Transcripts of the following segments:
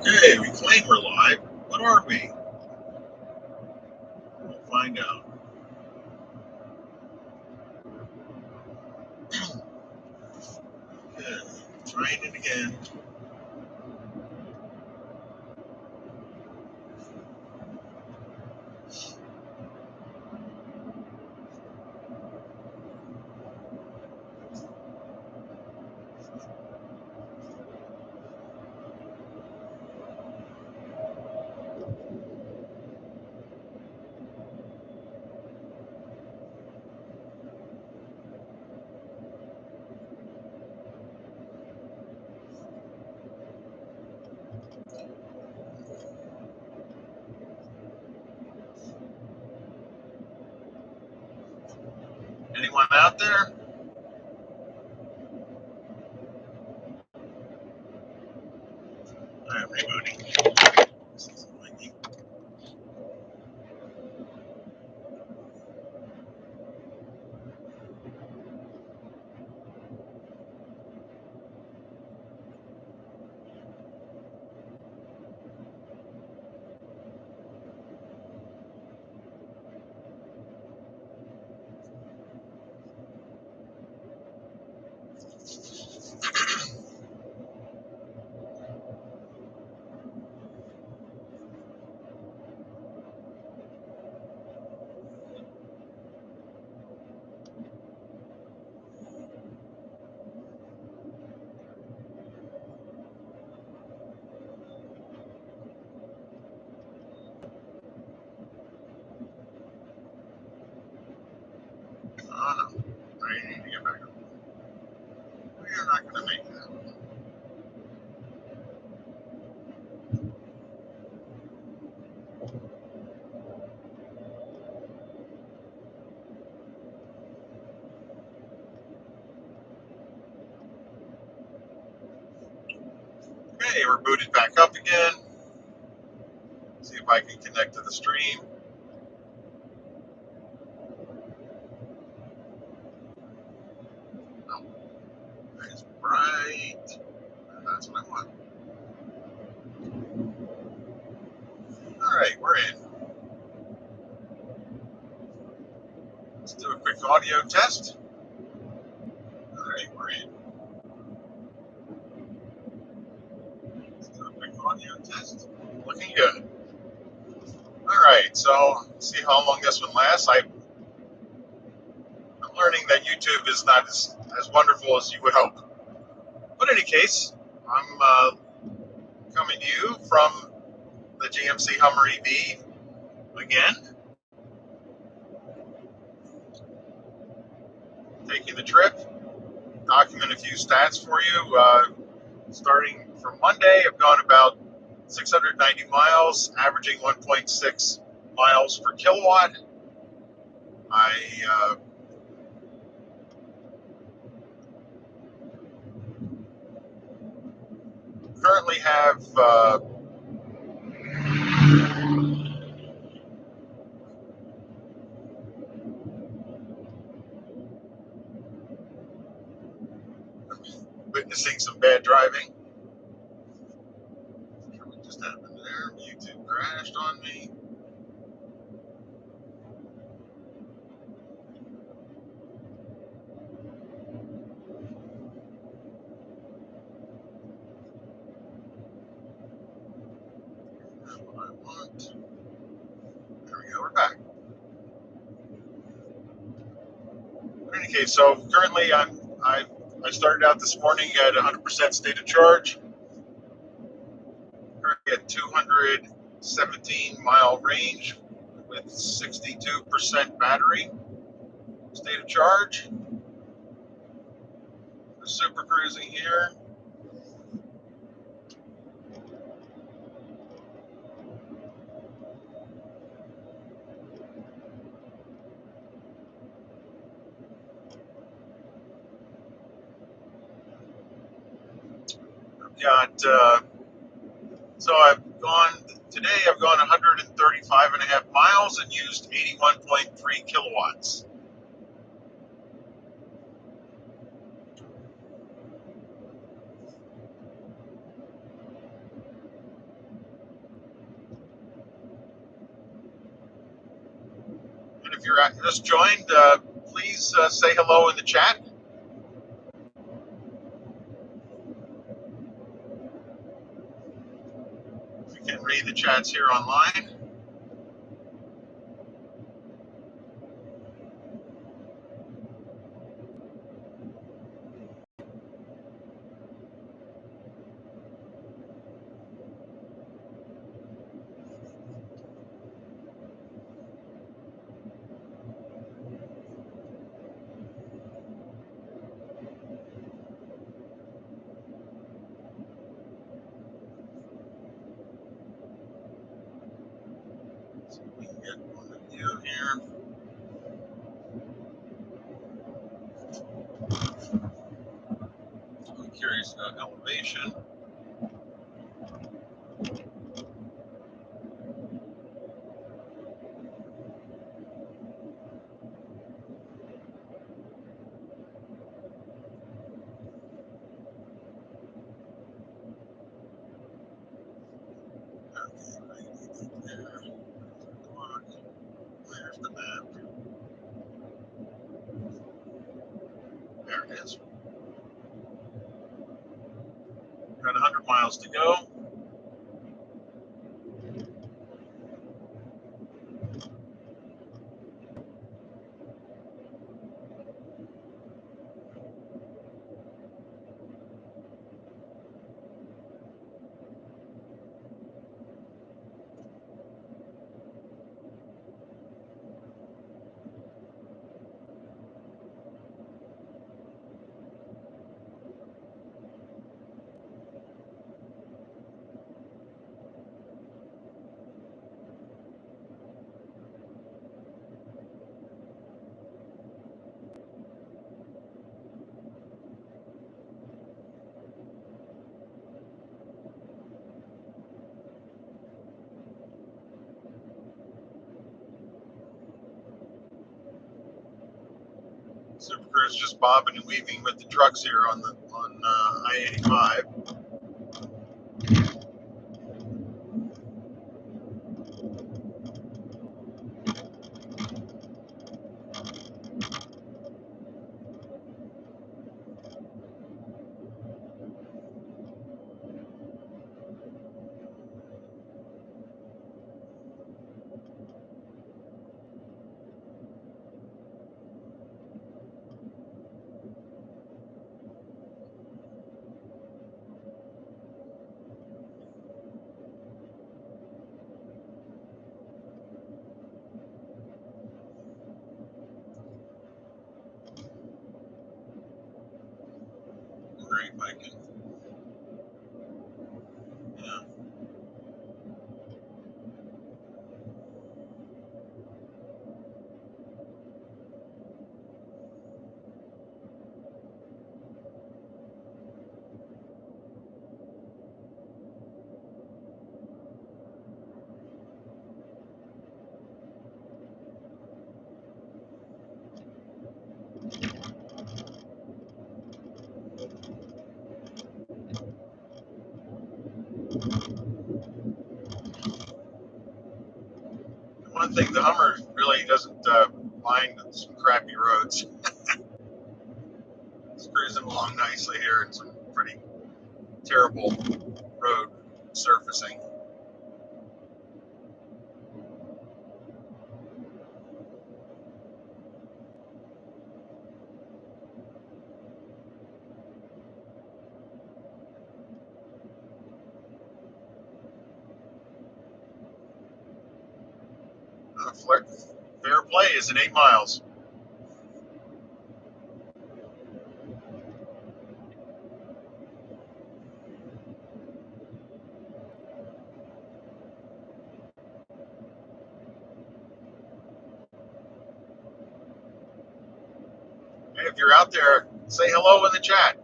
Okay, we claim we're live. What are we? We'll find out. Okay, trying it again. Anyone out there? I am rebooting. This isn't windy. Oh no, I need to get back up. We are not going to make that. Okay, we're booted back up again. See if I can connect to the stream. No, it's bright. That's what I want. All right, we're in. Let's do a quick audio test. All right, we're in. Let's do a quick audio test. Looking good. All right, so see how long this one lasts. I'm learning that YouTube is not as wonderful as you would hope. But in any case, I'm coming to you from the GMC Hummer EV again, taking the trip, document a few stats for you. Starting from Monday, I've gone about 690 miles, averaging 1.6 miles per kilowatt. I currently have witnessing some bad driving. What just happened there? YouTube crashed on me. That's what I want. There we go. We're back. In any case, so currently I started out this morning at 100% state of charge. Currently at 217 mile range with 62% battery state of charge. We're super cruising here. I've got so I've gone today. I've gone 135 and a half miles and used 81.3 kilowatts. If you're just joined, please say hello in the chat. You can read the chats here online. So we can get one of you here. I'm curious about elevation. Okay, right there. Come on. Where's the map? There it is. Got 100 miles to go. Super Crew's just bobbing and weaving with the trucks here on I-85. Great biking. Yeah. One thing, the Hummer really doesn't mind some crappy roads. It's cruising along nicely here in some pretty terrible road surfacing. Fair play is at 8 miles. Hey, if you're out there, say hello in the chat.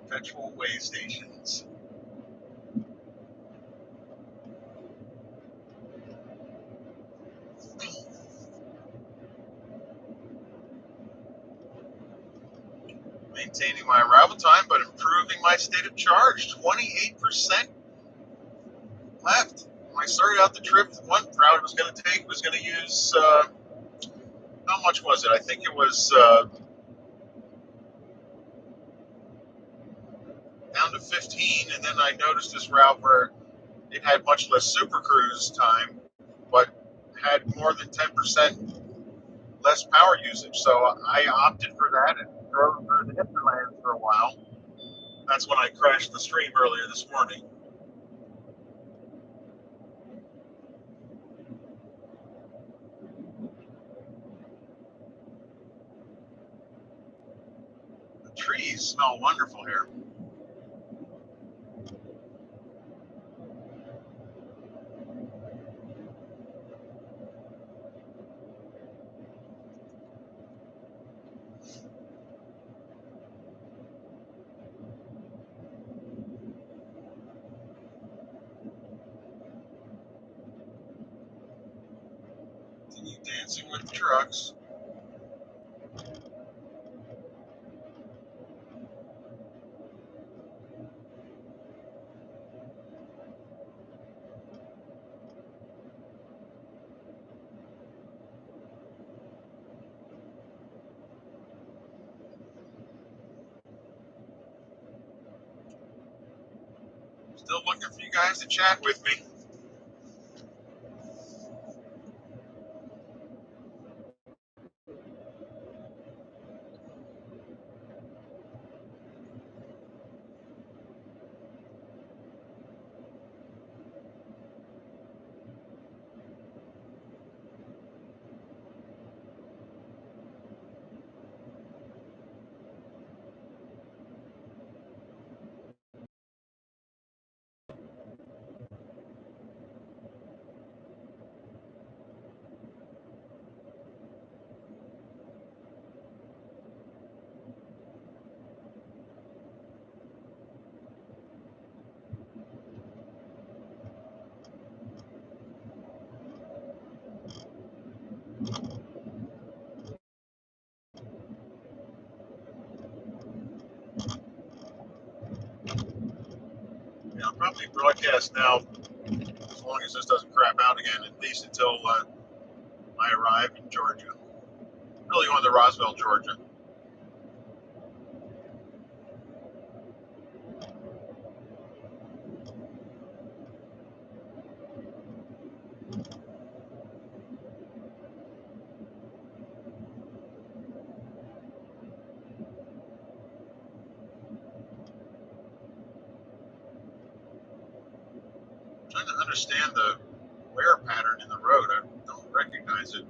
perpetual way stations. Maintaining my arrival time, but improving my state of charge. 28% left. When I started out the trip, the one route I was going to take was going to use, how much was it? I think it was down to 15, and then I noticed this route where it had much less Super Cruise time, but had more than 10% less power usage. So I opted for that and drove through the hinterlands for a while. That's when I crashed the stream earlier this morning. The trees smell wonderful here. Continue dancing with the trucks. Still looking for you guys to chat with me. I'll probably broadcast now as long as this doesn't crap out again, at least until I arrive in Georgia. Really on to Roswell, Georgia. I'm trying to understand the wear pattern in the road. I don't recognize it.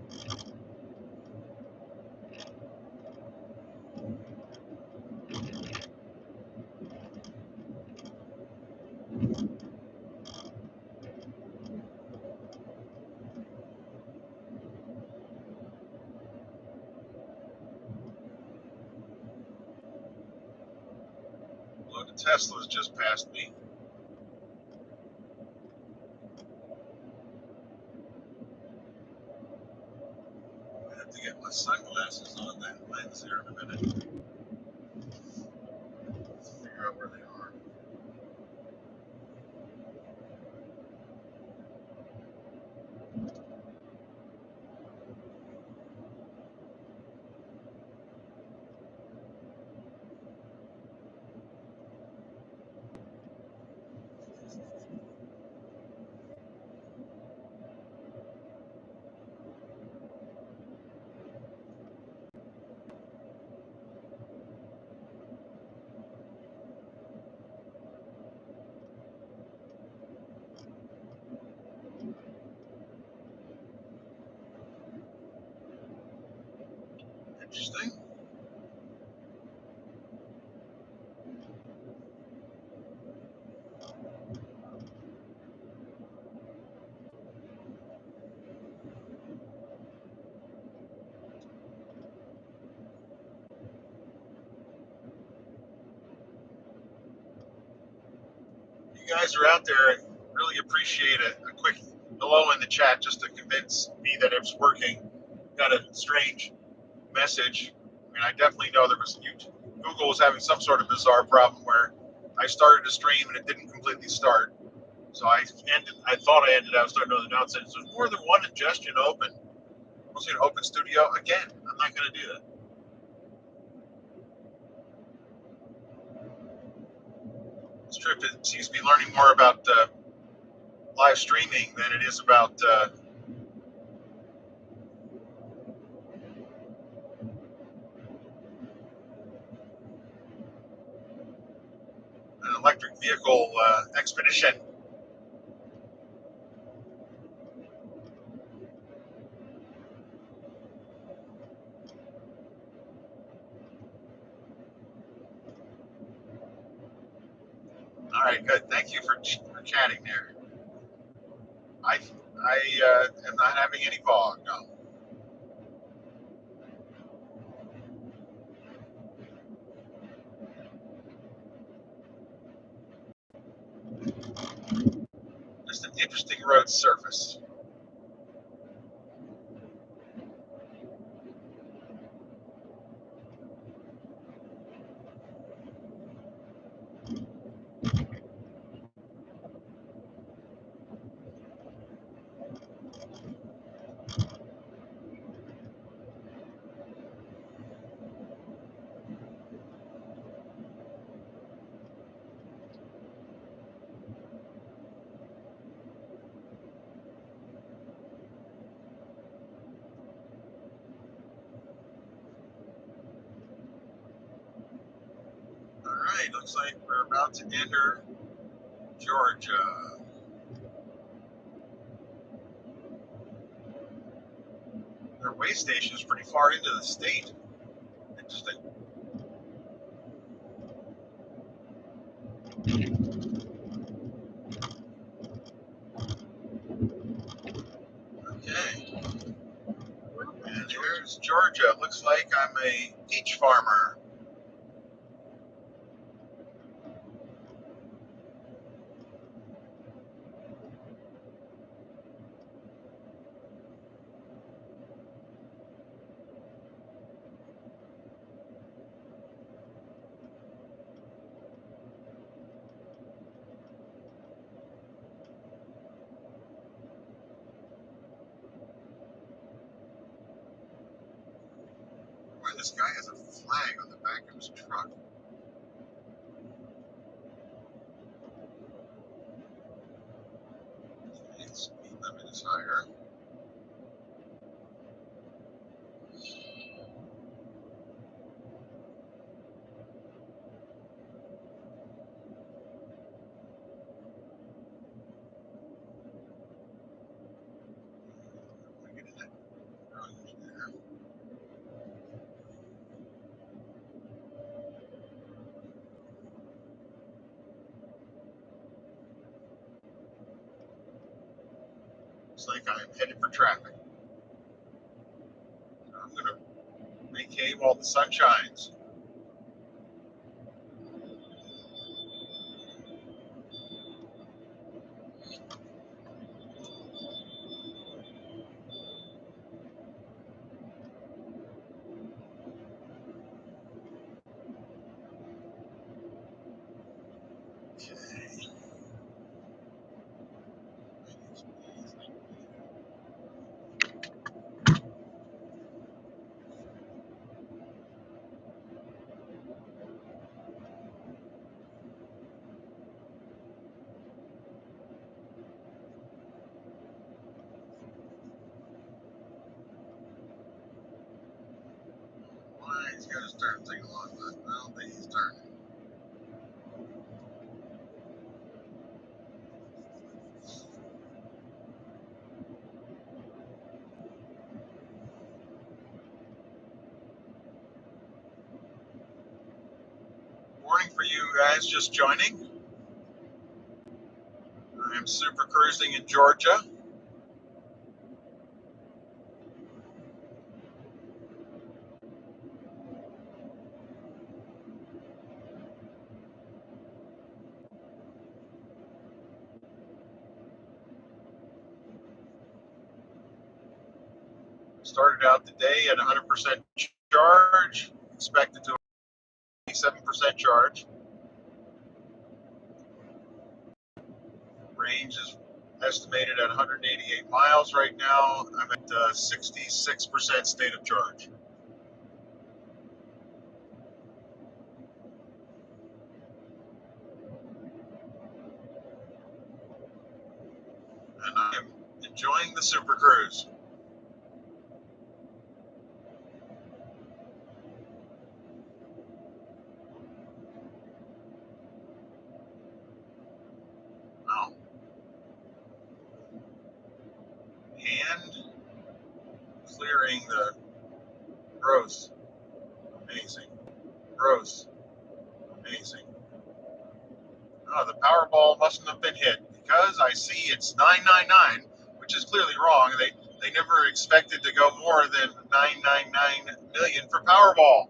A load of Teslas just passed me. I have to get my sunglasses on that lens there in a minute. Figure out where they are. Interesting. guys are out there, I really appreciate a quick hello in the chat just to convince me that it's working. Got a strange message. I mean, I definitely know Google was having some sort of bizarre problem where I started to stream and it didn't completely start. So I thought I ended up starting to announce it. There's more than one ingestion open. I was going to open Studio again. I'm not going to do that. This trip seems to be learning more about live streaming than it is about an electric vehicle expedition. All right, good. Thank you for chatting there. I am not having any fog. No. Just an interesting road surface. All right, looks like we're about to enter Georgia. Their way station is pretty far into the state. Interesting. Okay. And here's Georgia. Looks like I'm a peach farmer. Boy, this guy has a flag on the back of his truck. Okay, speed limit is higher. Get in that garage there. Looks like I'm headed for traffic. So I'm going to make hay while the sun shines. Okay. Why he's got to start taking a long time. I don't think he's turning. Morning for you guys just joining. I'm super cruising in Georgia. Started out the day at 100% charge, expected to 87% charge. Range is estimated at 188 miles right now. I'm at 66% state of charge. And I am enjoying the Super Cruise. Wow. Hand clearing the gross. Amazing. Gross. Amazing. Oh, the Powerball mustn't have been hit because I see it's 999, which is clearly wrong. They never expected to go more than 999 million for Powerball.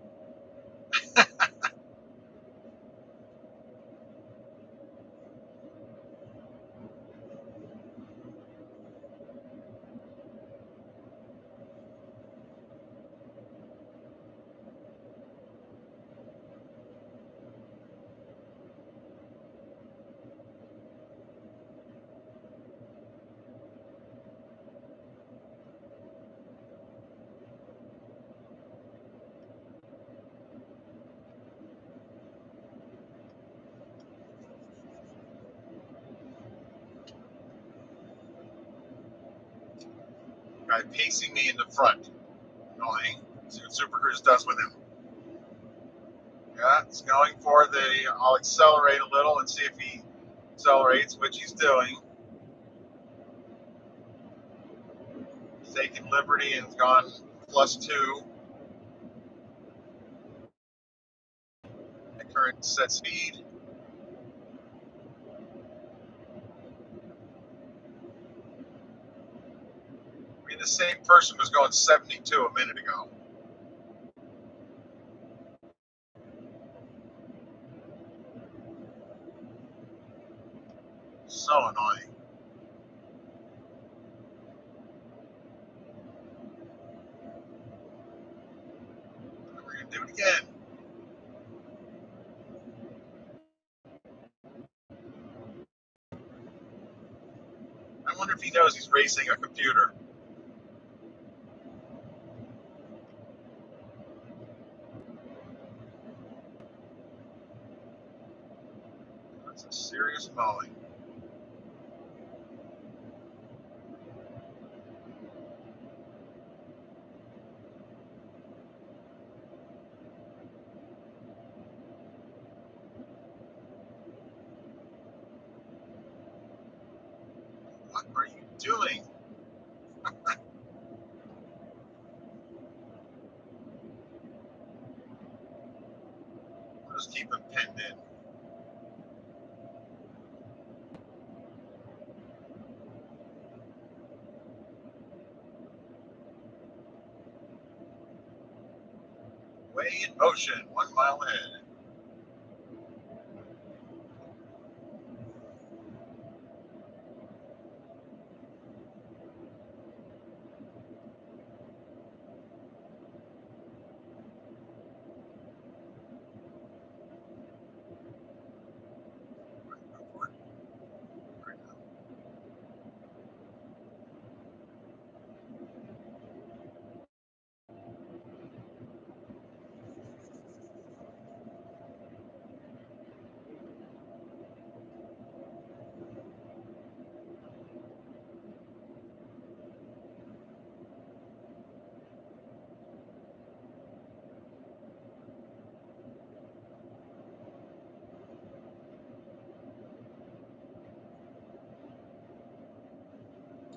Guy pacing me in the front. Annoying. See what Super Cruise does with him. Yeah, it's going for the. I'll accelerate a little and see if he accelerates, which he's doing. He's taking liberty and gone +2. The current set speed. I mean, the same person was going 72 a minute ago. So annoying. We're going to do it again. I wonder if he knows he's racing a computer. That's a serious mowing. What are you doing? I'll just keep him pinned in. Way in motion, 1 mile ahead.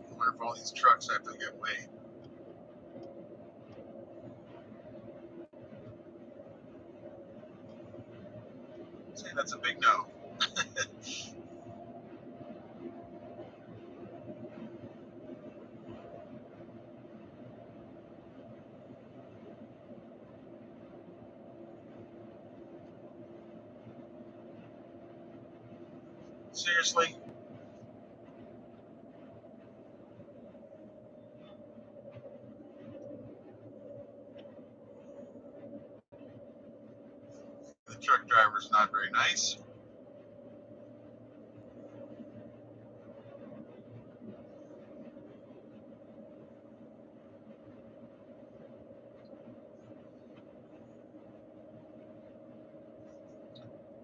I wonder if all these trucks have to get weighed. See, that's a big no. Seriously? the truck driver's not very nice.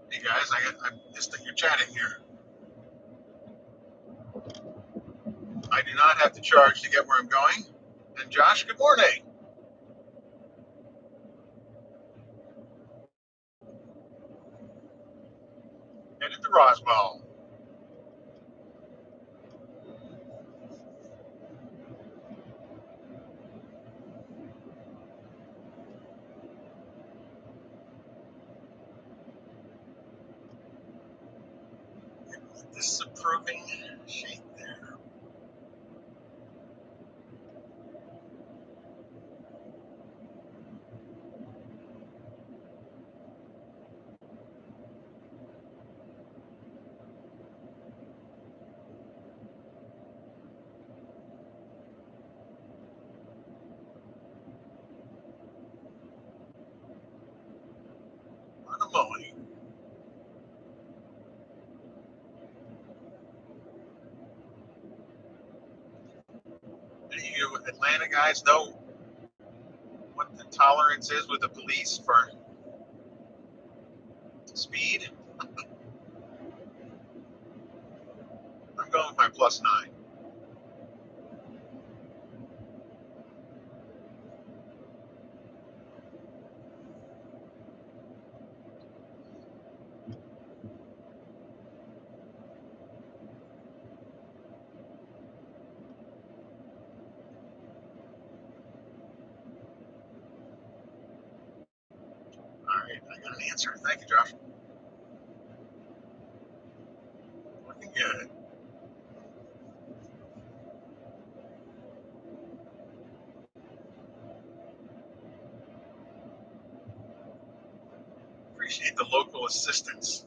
Hey guys, I missed that you're chatting here. I do not have to charge to get where I'm going. And Josh, good morning. Headed to Roswell. Disapproving shape there. Guacamole. Do you Atlanta guys know what the tolerance is with the police for speed? I'm going with my +9. All right, I got an answer. Thank you, Josh. Looking good. Appreciate the local assistance.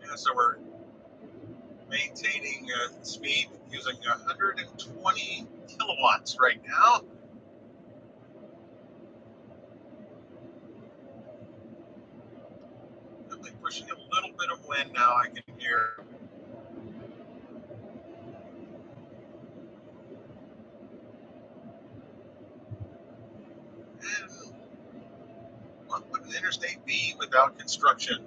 Yeah, so we're maintaining speed using 120 kilowatts right now. Definitely pushing a little bit of wind now. I can hear. And what would an interstate be without construction?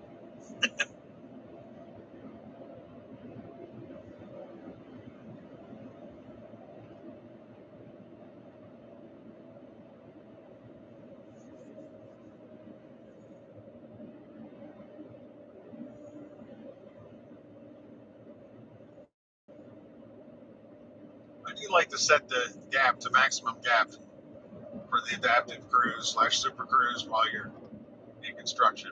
I do like to set the gap to maximum gap for the adaptive cruise / super cruise while you're in construction.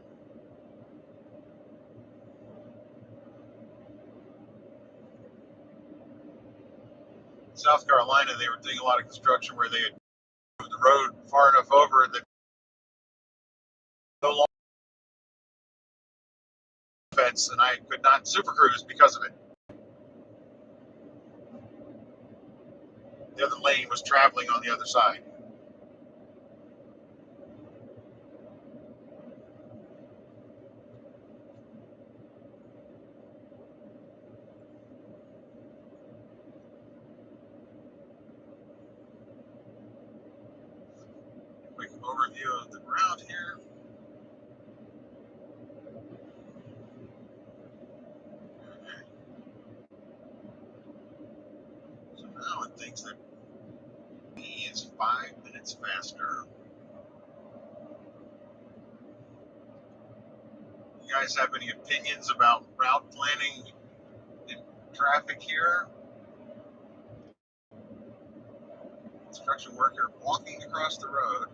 In South Carolina, they were doing a lot of construction where they had moved the road far enough over that no longer limits, and I could not super cruise because of it. The other lane was traveling on the other side. Quick overview of the route here. So now it thinks that B is 5 minutes faster. You guys have any opinions about route planning in traffic here? Construction worker walking across the road.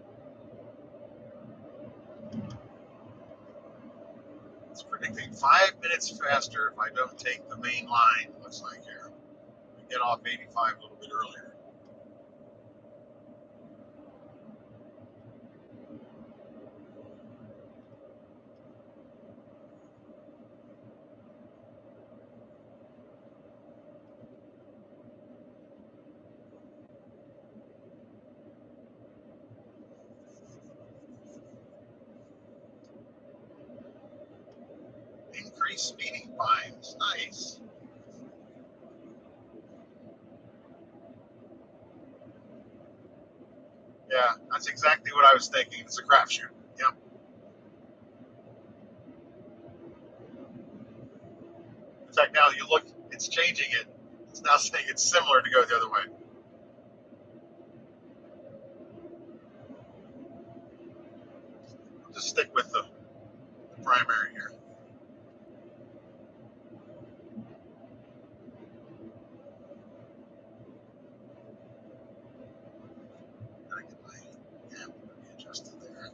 It's predicting 5 minutes faster if I don't take the main line, looks like here. I get off 85 a little bit earlier. Increased speeding fines, nice. Yeah, that's exactly what I was thinking. It's a crapshoot. Yep. In fact, now you look, it's changing it. It's now saying it's similar to go the other way. I'll just stick with the primary here. Gotta get my gap adjusted there.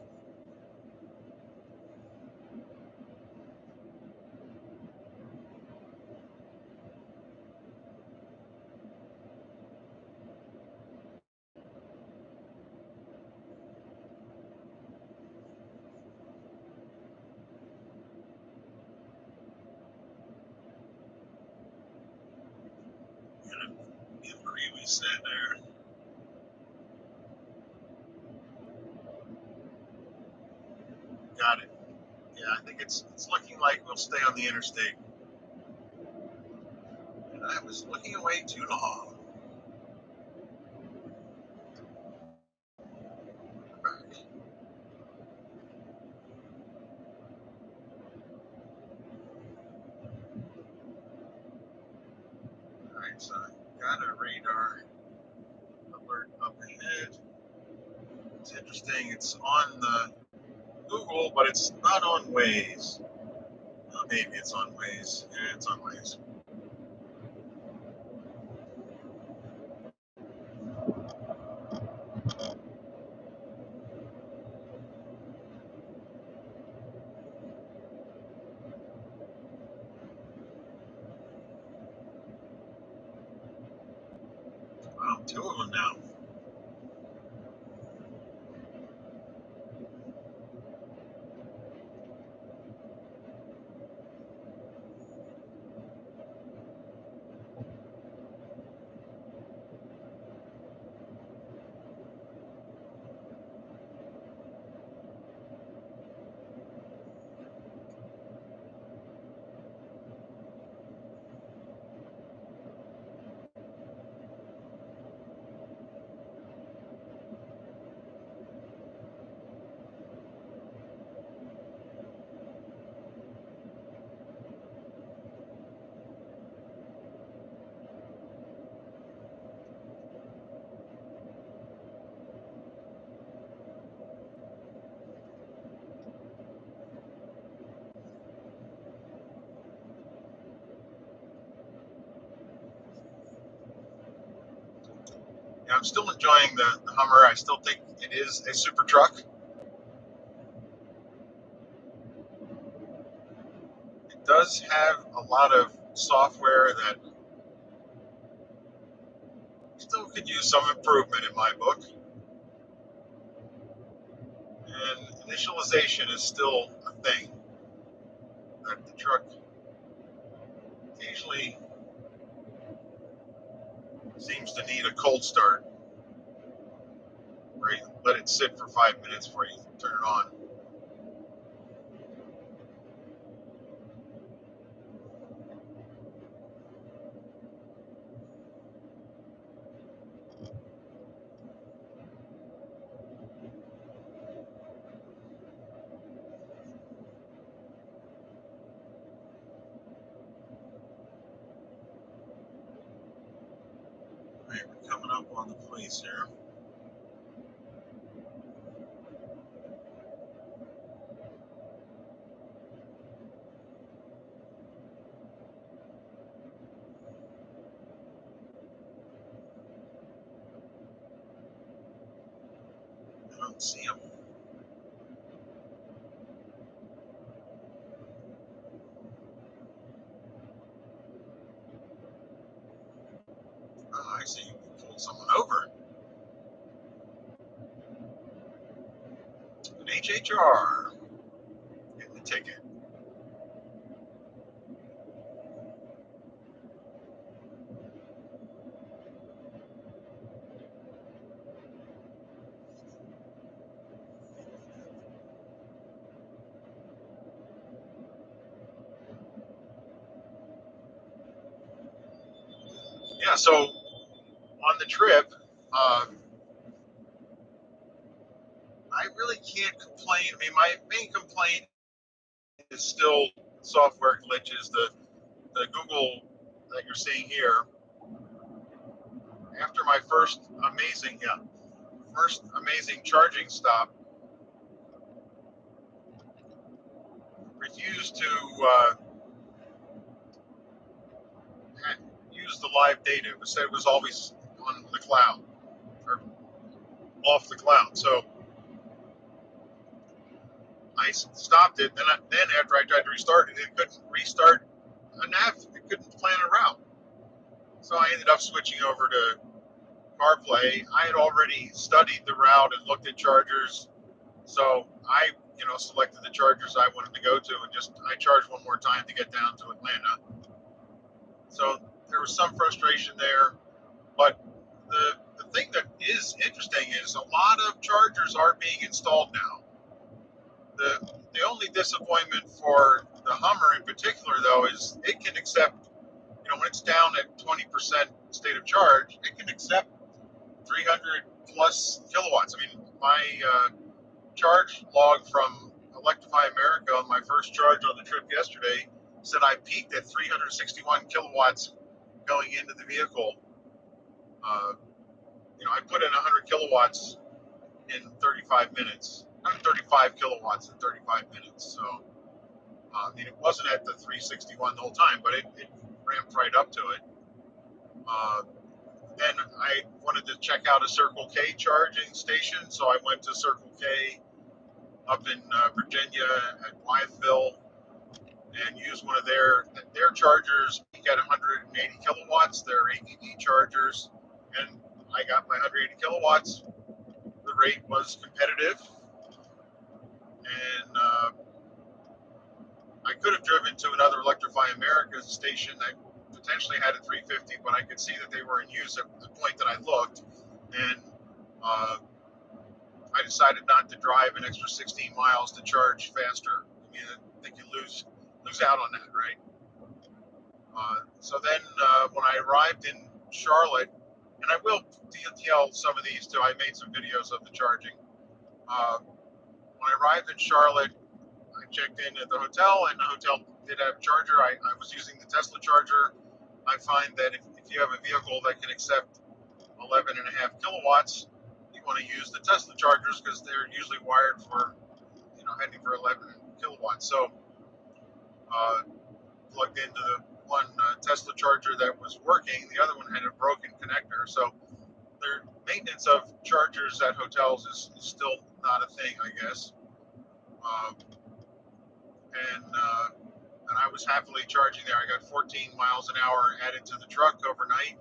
Get a really set there. Got it. Yeah, I think it's looking like we'll stay on the interstate. And I was looking away too long. Back. Alright, so I got a radar alert up ahead. It's interesting, it's on the Google, but it's not on Waze. Oh, maybe it's on Waze. Yeah, it's on Waze. Wow, two of them now. Yeah, I'm still enjoying the Hummer. I still think it is a super truck. It does have a lot of software that still could use some improvement in my book. And initialization is still a thing that the truck occasionally seems to need a cold start, where you let it sit for 5 minutes before you turn it on. All right, we're coming up on the place here. I don't see him. Oh, I see you pulled someone over. An HHR. Getting the ticket. Yeah, so on the trip, I really can't complain. I mean, my main complaint is still software glitches. The Google that you're seeing here, after my first amazing charging stop, refused to use the live data. It said it was always on the cloud or off the cloud. So I stopped it. Then after I tried to restart it, it couldn't restart a nav. It couldn't plan a route. So I ended up switching over to CarPlay. I had already studied the route and looked at chargers, so I, selected the chargers I wanted to go to, and I charged one more time to get down to Atlanta. So there was some frustration there, but the thing that is interesting is a lot of chargers are being installed now. The only disappointment for the Hummer in particular, though, is it can accept, when it's down at 20% state of charge, it can accept 300 plus kilowatts. I mean, my charge log from Electrify America on my first charge on the trip yesterday said I peaked at 361 kilowatts going into the vehicle. I put in 100 kilowatts in 35 minutes. 135 kilowatts in 35 minutes. So, it wasn't at the 361 the whole time, but it ramped right up to it. Then I wanted to check out a Circle K charging station, so I went to Circle K up in Virginia at Wytheville and used one of their chargers. You get 180 kilowatts. They're ABB chargers, and I got my 180 kilowatts. The rate was competitive, and I could have driven to another Electrify America station that potentially had a 350, but I could see that they were in use at the point that I looked, and I decided not to drive an extra 16 miles to charge faster. I mean, I think you lose out on that, right? So then when I arrived in Charlotte, and I will detail some of these too, I made some videos of the charging. When I arrived in Charlotte, I checked in at the hotel, and the hotel did have a charger. I was using the Tesla charger. I find that if you have a vehicle that can accept 11.5 kilowatts, you want to use the Tesla chargers because they're usually wired for, heading for 11 kilowatts. So, plugged into the one Tesla charger that was working. The other one had a broken connector. So, their maintenance of chargers at hotels is still not a thing, I guess. And I was happily charging there. I got 14 miles an hour added to the truck overnight.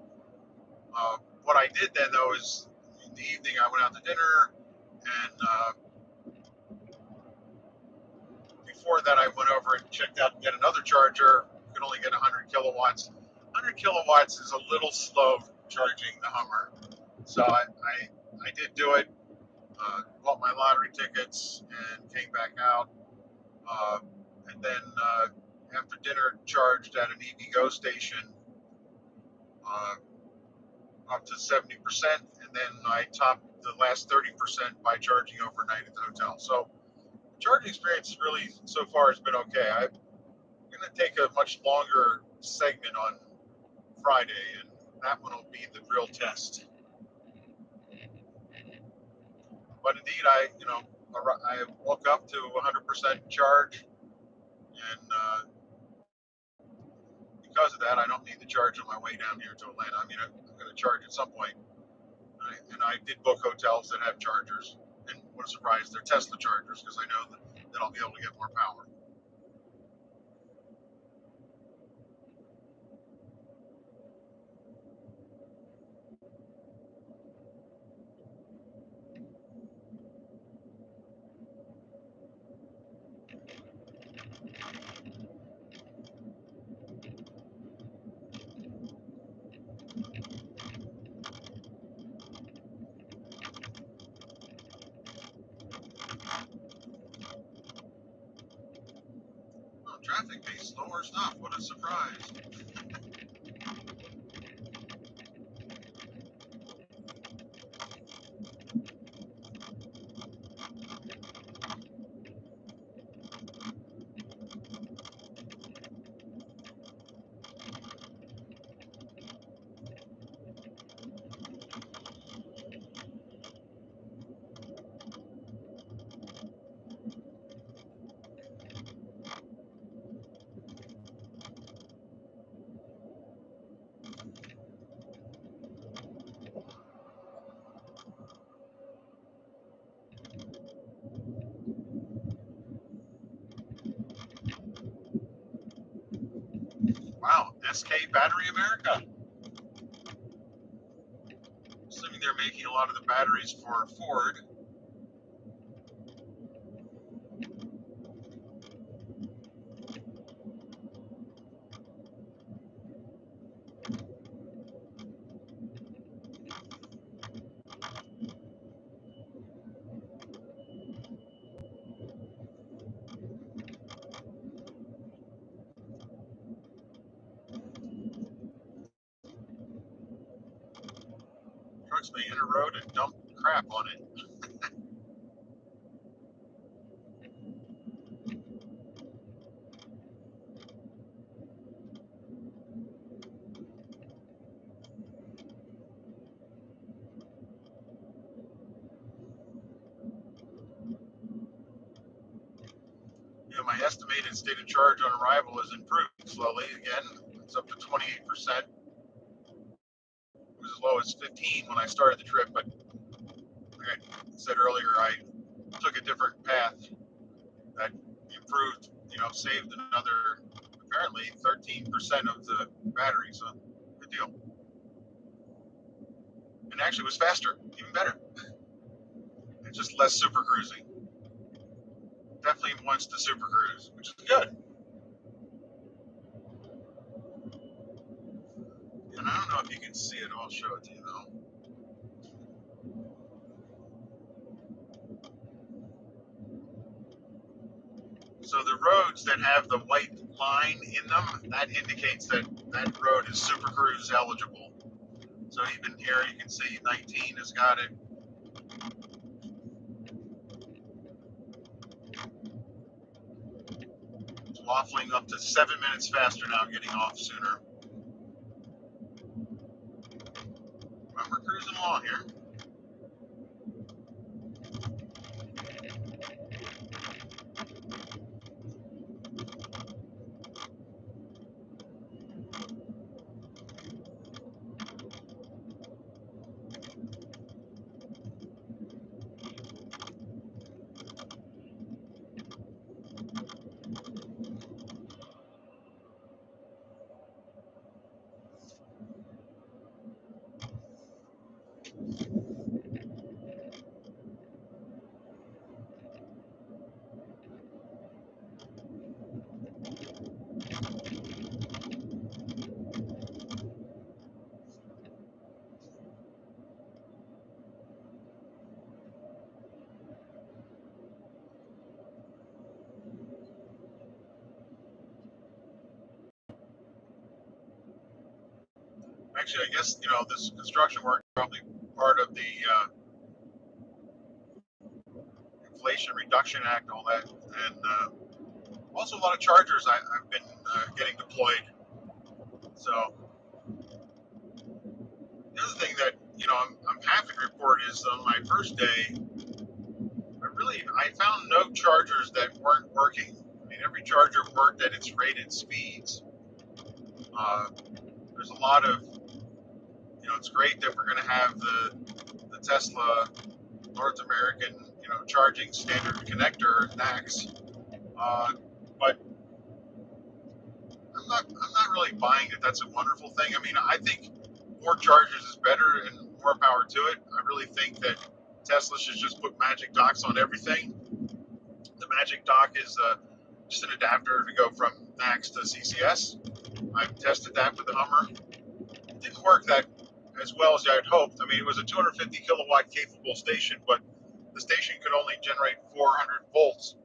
What I did then, though, is in the evening I went out to dinner, and before that I went over and checked out yet another charger. You can only get 100 kilowatts. 100 kilowatts is a little slow charging the Hummer. So I did do it, bought my lottery tickets and came back out. And then after dinner, charged at an EVgo station up to 70%. And then I topped the last 30% by charging overnight at the hotel. So the charging experience really so far has been okay. I'm going to take a much longer segment on Friday, and that one will be the real test. But indeed, I woke up to 100% charge, and because of that, I don't need to charge on my way down here to Atlanta. I mean, I'm going to charge at some point, and I did book hotels that have chargers, and what a surprise, they're Tesla chargers, because I know that I'll be able to get more power. Oh, traffic being slower stuff. What a surprise. Wow, SK Battery America. Assuming they're making a lot of the batteries for Ford. Trucks may enter road and dump crap on it. Yeah, my estimated state of charge on arrival is improving slowly again. It's up to 28%. It was as low as 15 when I started the trip, but like I said earlier, I took a different path that improved, saved another, apparently 13% of the battery, so good deal. And actually was faster, even better. And just less super cruising. Definitely wants to super cruise, which is good. And I don't know if you can see it, I'll show it to you though. So the roads that have the white line in them, that indicates that that road is Super Cruise eligible. So even here you can see 19 has got it. It's waffling up to 7 minutes faster now, getting off sooner. But we're cruising along here. Actually, I guess this construction work is probably part of the Inflation Reduction Act, all that, and also a lot of chargers I've been getting deployed. So the other thing that I'm happy to report is on my first day, I found no chargers that weren't working. I mean, every charger worked at its rated speeds. There's a lot of, it's great that we're going to have the Tesla North American, charging standard connector NACS. But I'm not really buying that that's a wonderful thing. I mean, I think more chargers is better and more power to it. I really think that Tesla should just put Magic Docks on everything. The Magic Dock is just an adapter to go from NACS to CCS. I've tested that with the Hummer. It didn't work that as well as I'd hoped. I mean, it was a 250 kilowatt capable station, but the station could only generate 400 volts.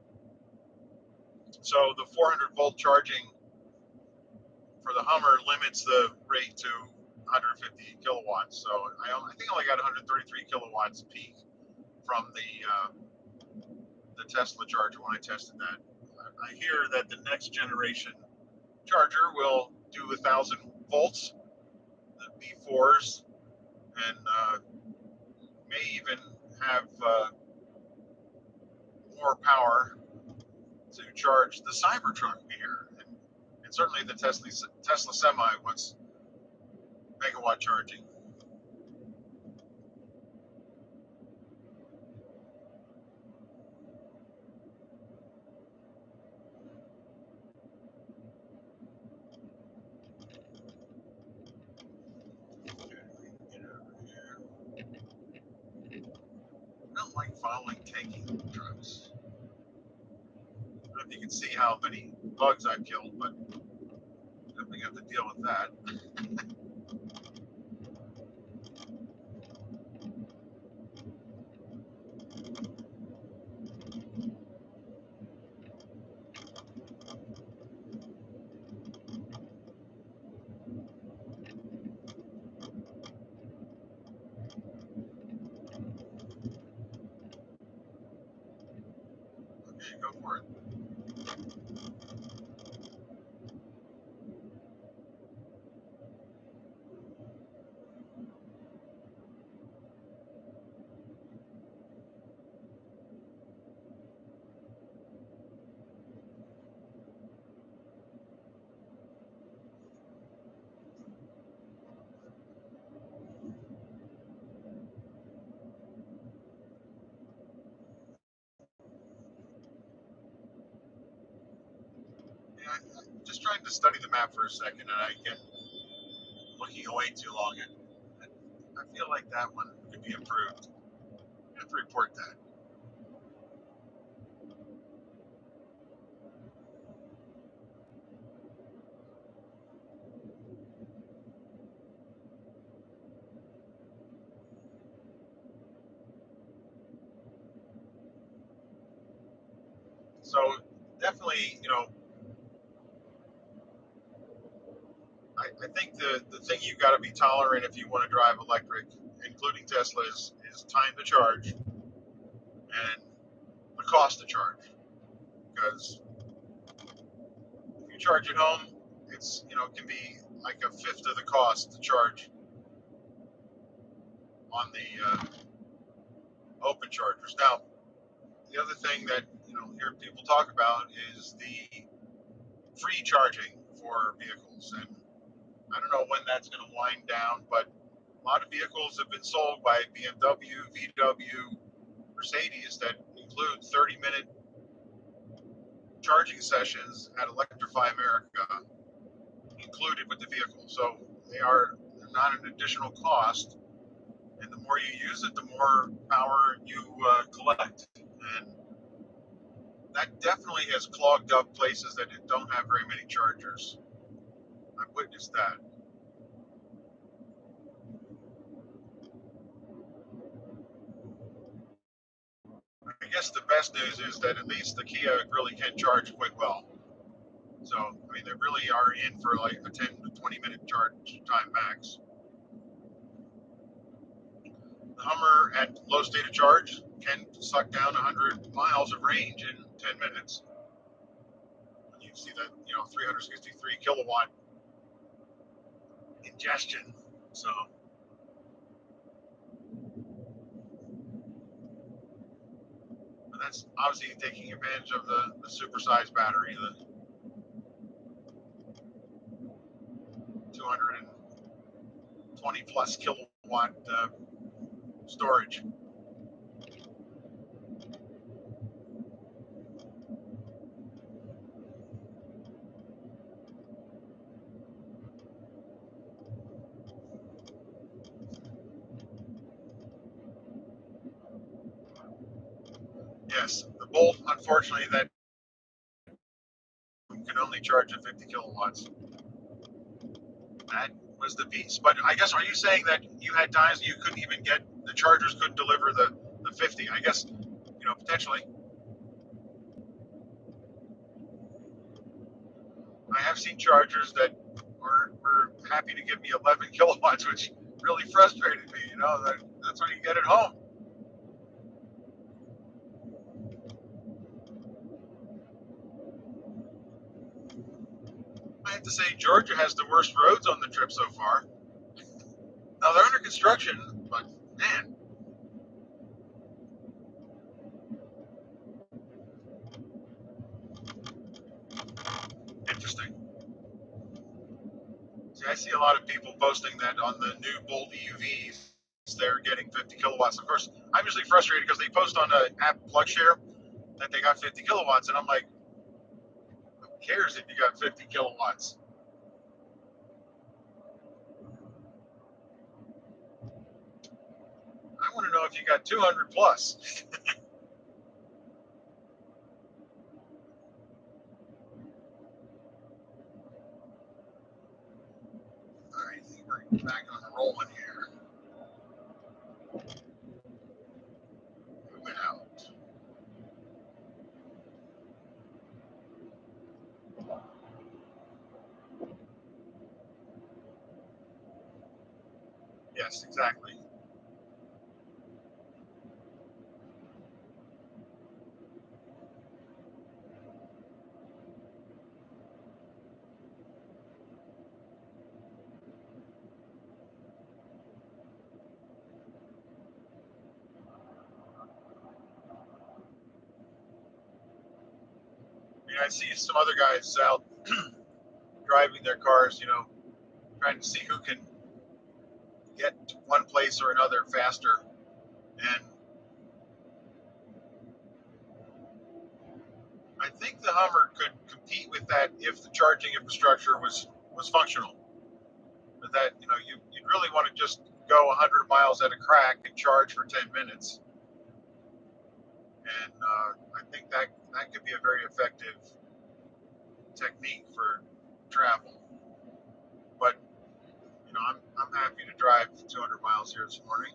So the 400 volt charging for the Hummer limits the rate to 150 kilowatts. So I think I only got 133 kilowatts peak from the Tesla charger when I tested that. I hear that the next generation charger will do 1,000 volts, the B4s, and may even have more power to charge the Cybertruck here, and certainly the Tesla Semi wants megawatt charging. I don't like following tanking trucks. I don't know if you can see how many bugs I've killed, but definitely have to deal with that. Okay, go for it. Yeah, I'm just trying to study the map for a second, and I get looking away too long. And I feel like that one could be improved. I have to report that. So definitely, I think the thing you've got to be tolerant if you want to drive electric, including Tesla, is time to charge and the cost to charge. Because if you charge at home, it's it can be like a fifth of the cost to charge on the open chargers. Now, the other thing that hear people talk about is the free charging for vehicles, and I don't know when that's going to wind down, but a lot of vehicles have been sold by BMW, VW, Mercedes that include 30-minute charging sessions at Electrify America included with the vehicle. So they're not an additional cost, and the more you use it, the more power you collect. And that definitely has clogged up places that don't have very many chargers. I've witnessed that. I guess the best news is that at least the Kia really can charge quite well. So, I mean, they really are in for like a 10 to 20 minute charge time max. The Hummer at low state of charge can suck down 100 miles of range in 10 minutes. And you see that, 363 kilowatt ingestion. So, but that's obviously taking advantage of the supersized battery, the 220 plus kilowatt storage. Yes, the Bolt, unfortunately, that can only charge at 50 kilowatts. That was the piece. But I guess, are you saying that you had times you couldn't even get, the chargers couldn't deliver the 50? I guess, potentially. I have seen chargers that were happy to give me 11 kilowatts, which really frustrated me. That's what you get at home. I have to say, Georgia has the worst roads on the trip so far. Now, they're under construction, but man. Interesting. See, I see a lot of people posting that on the new Bolt EUVs, they're getting 50 kilowatts. Of course, I'm usually frustrated because they post on the app PlugShare that they got 50 kilowatts, and I'm like, who cares if you got 50 kilowatts? I want to know if you got 200 plus. All right, I think we're back on the rolling here. Moving out. Yes, exactly. I see some other guys out driving their cars, trying to see who can get to one place or another faster. And I think the Hummer could compete with that if the charging infrastructure was functional. But that, you'd really want to just go 100 miles at a crack and charge for 10 minutes. And I think that could be a very effective technique for travel. But I'm happy to drive 200 miles here this morning.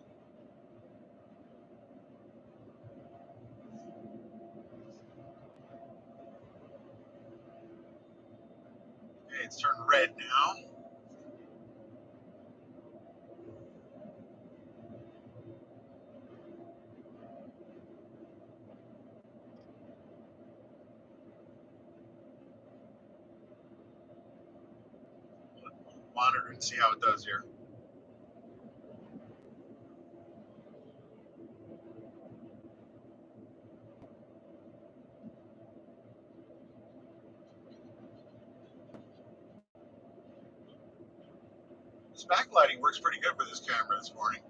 Okay, it's turned red now. Monitor and see how it does here. This backlighting works pretty good with this camera this morning.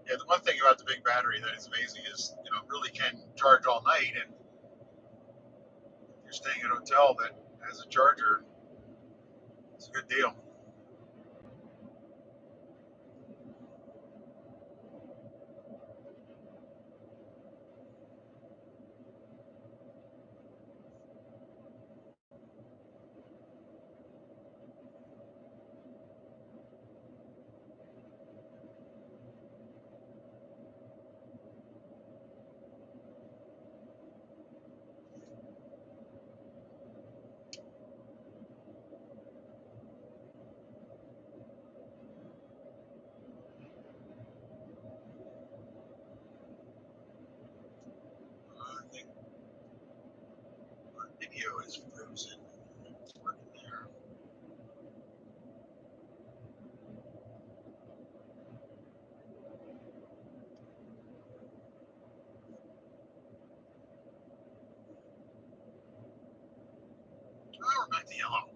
Yeah, the one thing about the big battery that is amazing is, it really can charge all night. And if you're staying in a hotel that has a charger, it's a good deal. I think our video is frozen. It's working there. Oh, we're back to yellow.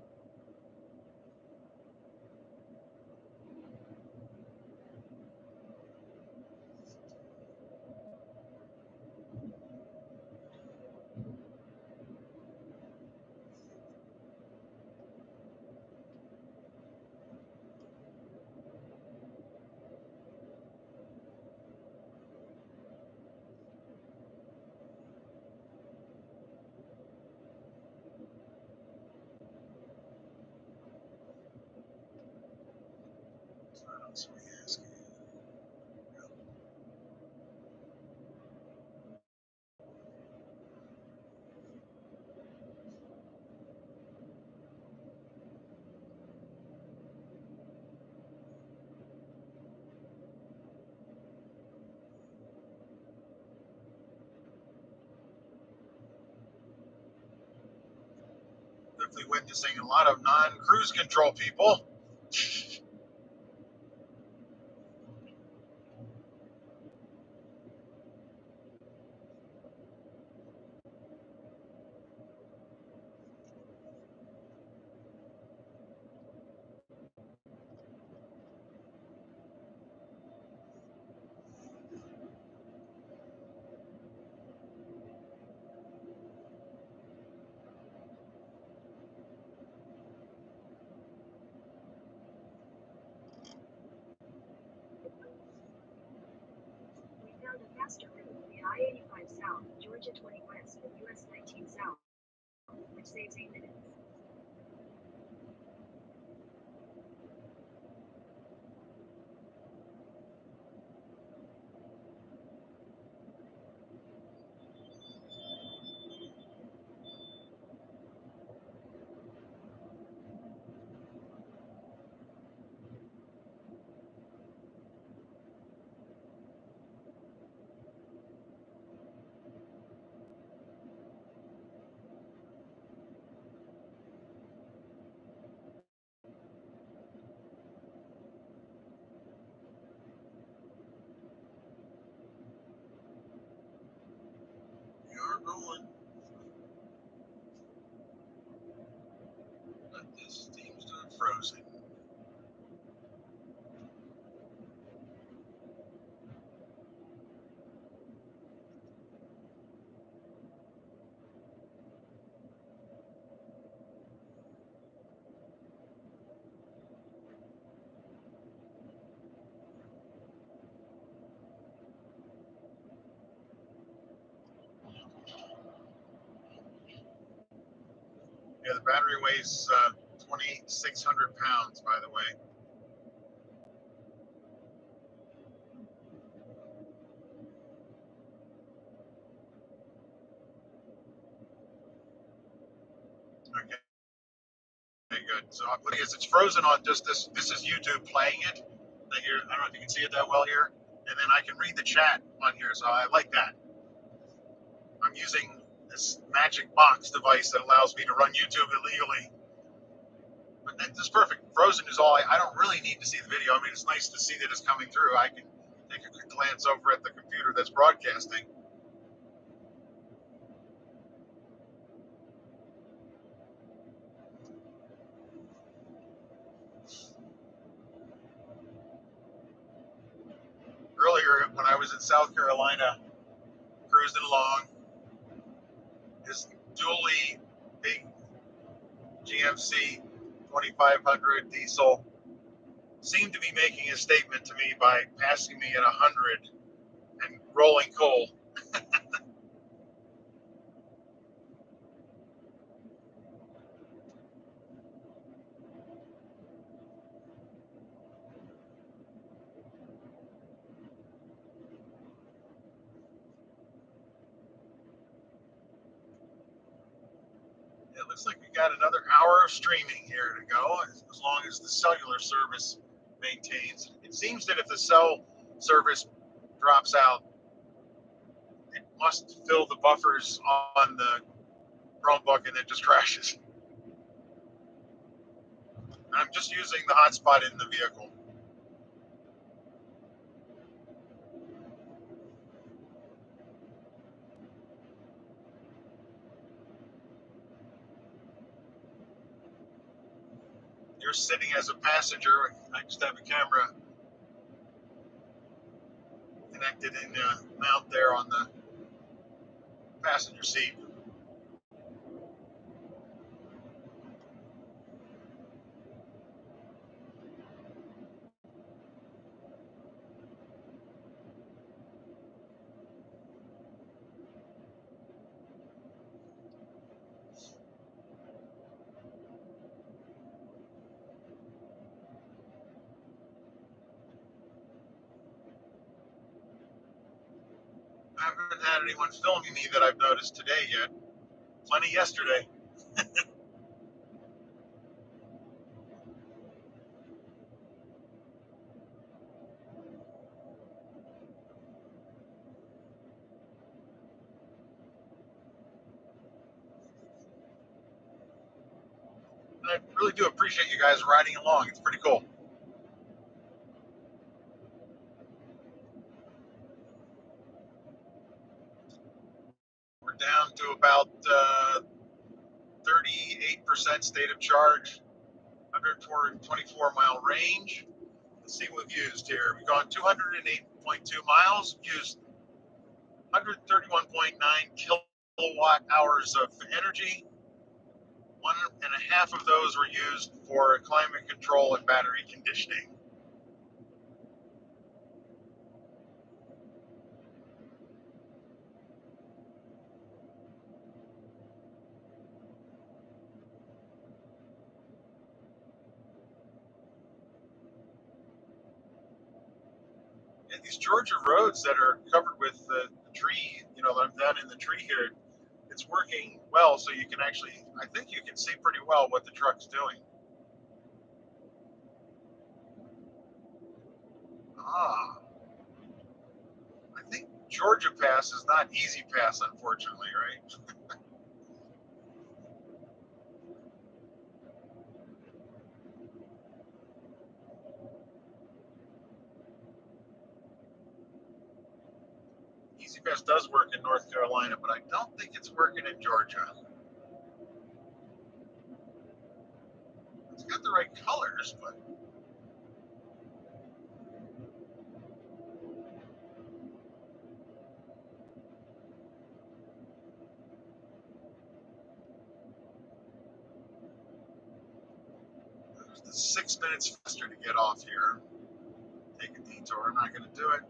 What else are we asking? Definitely witnessing a lot of non-cruise control people. We found a faster route via I-85 South, Georgia 20 West and US 19 South, which saves 8 minutes. We are rolling. But this seems to have frozen. Yeah, the battery weighs 2,600 pounds, by the way. Okay. Okay, good. So what it is, it's frozen on just this. This is YouTube playing it. Here, I don't know if you can see it that well here. And then I can read the chat on here, so I like that. I'm using this magic box device that allows me to run YouTube illegally. But this is perfect. Frozen is all. I don't really need to see the video. I mean, it's nice to see that it's coming through. I can take a quick glance over at the computer that's broadcasting. Earlier earlier when I was in South Carolina, cruising along. This dually big GMC 2500 diesel seemed to be making a statement to me by passing me at 100 and rolling coal. It looks like we got another hour of streaming here to go, as long as the cellular service maintains. It seems that if the cell service drops out, it must fill the buffers on the Chromebook and then just crashes. I'm just using the hotspot in the vehicle. You're sitting as a passenger. I just have a camera connected in the mount there on the passenger seat. I haven't had anyone filming me that I've noticed today yet. Plenty yesterday. And I really do appreciate you guys riding along. It's pretty cool. We're down to about 38% state of charge, 124 mile range. Let's see what we've used here. We've gone 208.2 miles, used 131.9 kilowatt hours of energy. 1.5 of those were used for climate control and battery conditioning. And these Georgia roads that are covered with the tree, I'm down in the tree here, it's working well, so you can actually, I think you can see pretty well what the truck's doing. Ah, I think Georgia Pass is not Easy Pass, unfortunately, right? Easy Pass does work in North Carolina, but I don't think it's working in Georgia. It's got the right colors, but it's 6 minutes faster to get off here. Take a detour. I'm not going to do it.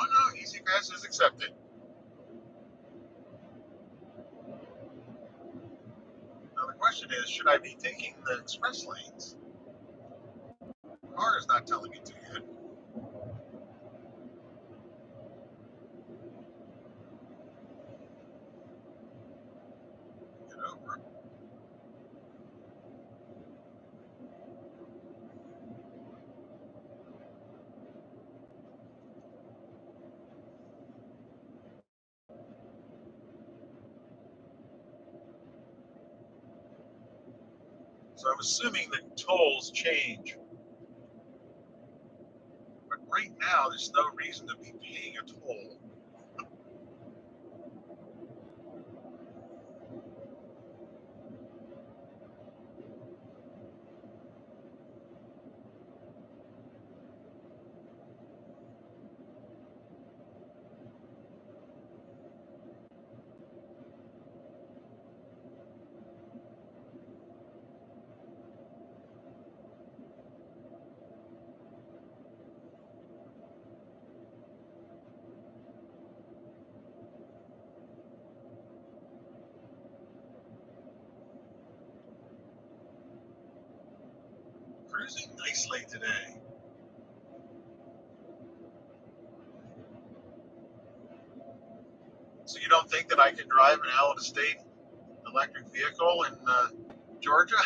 Oh no, Easy Pass is accepted. Now the question is, should I be taking the express lanes? The car is not telling me to yet. Get over. So I'm assuming that tolls change. But right now, there's no reason to be paying a toll. Cruising nicely today. So you don't think that I can drive an out-of-state electric vehicle in Georgia?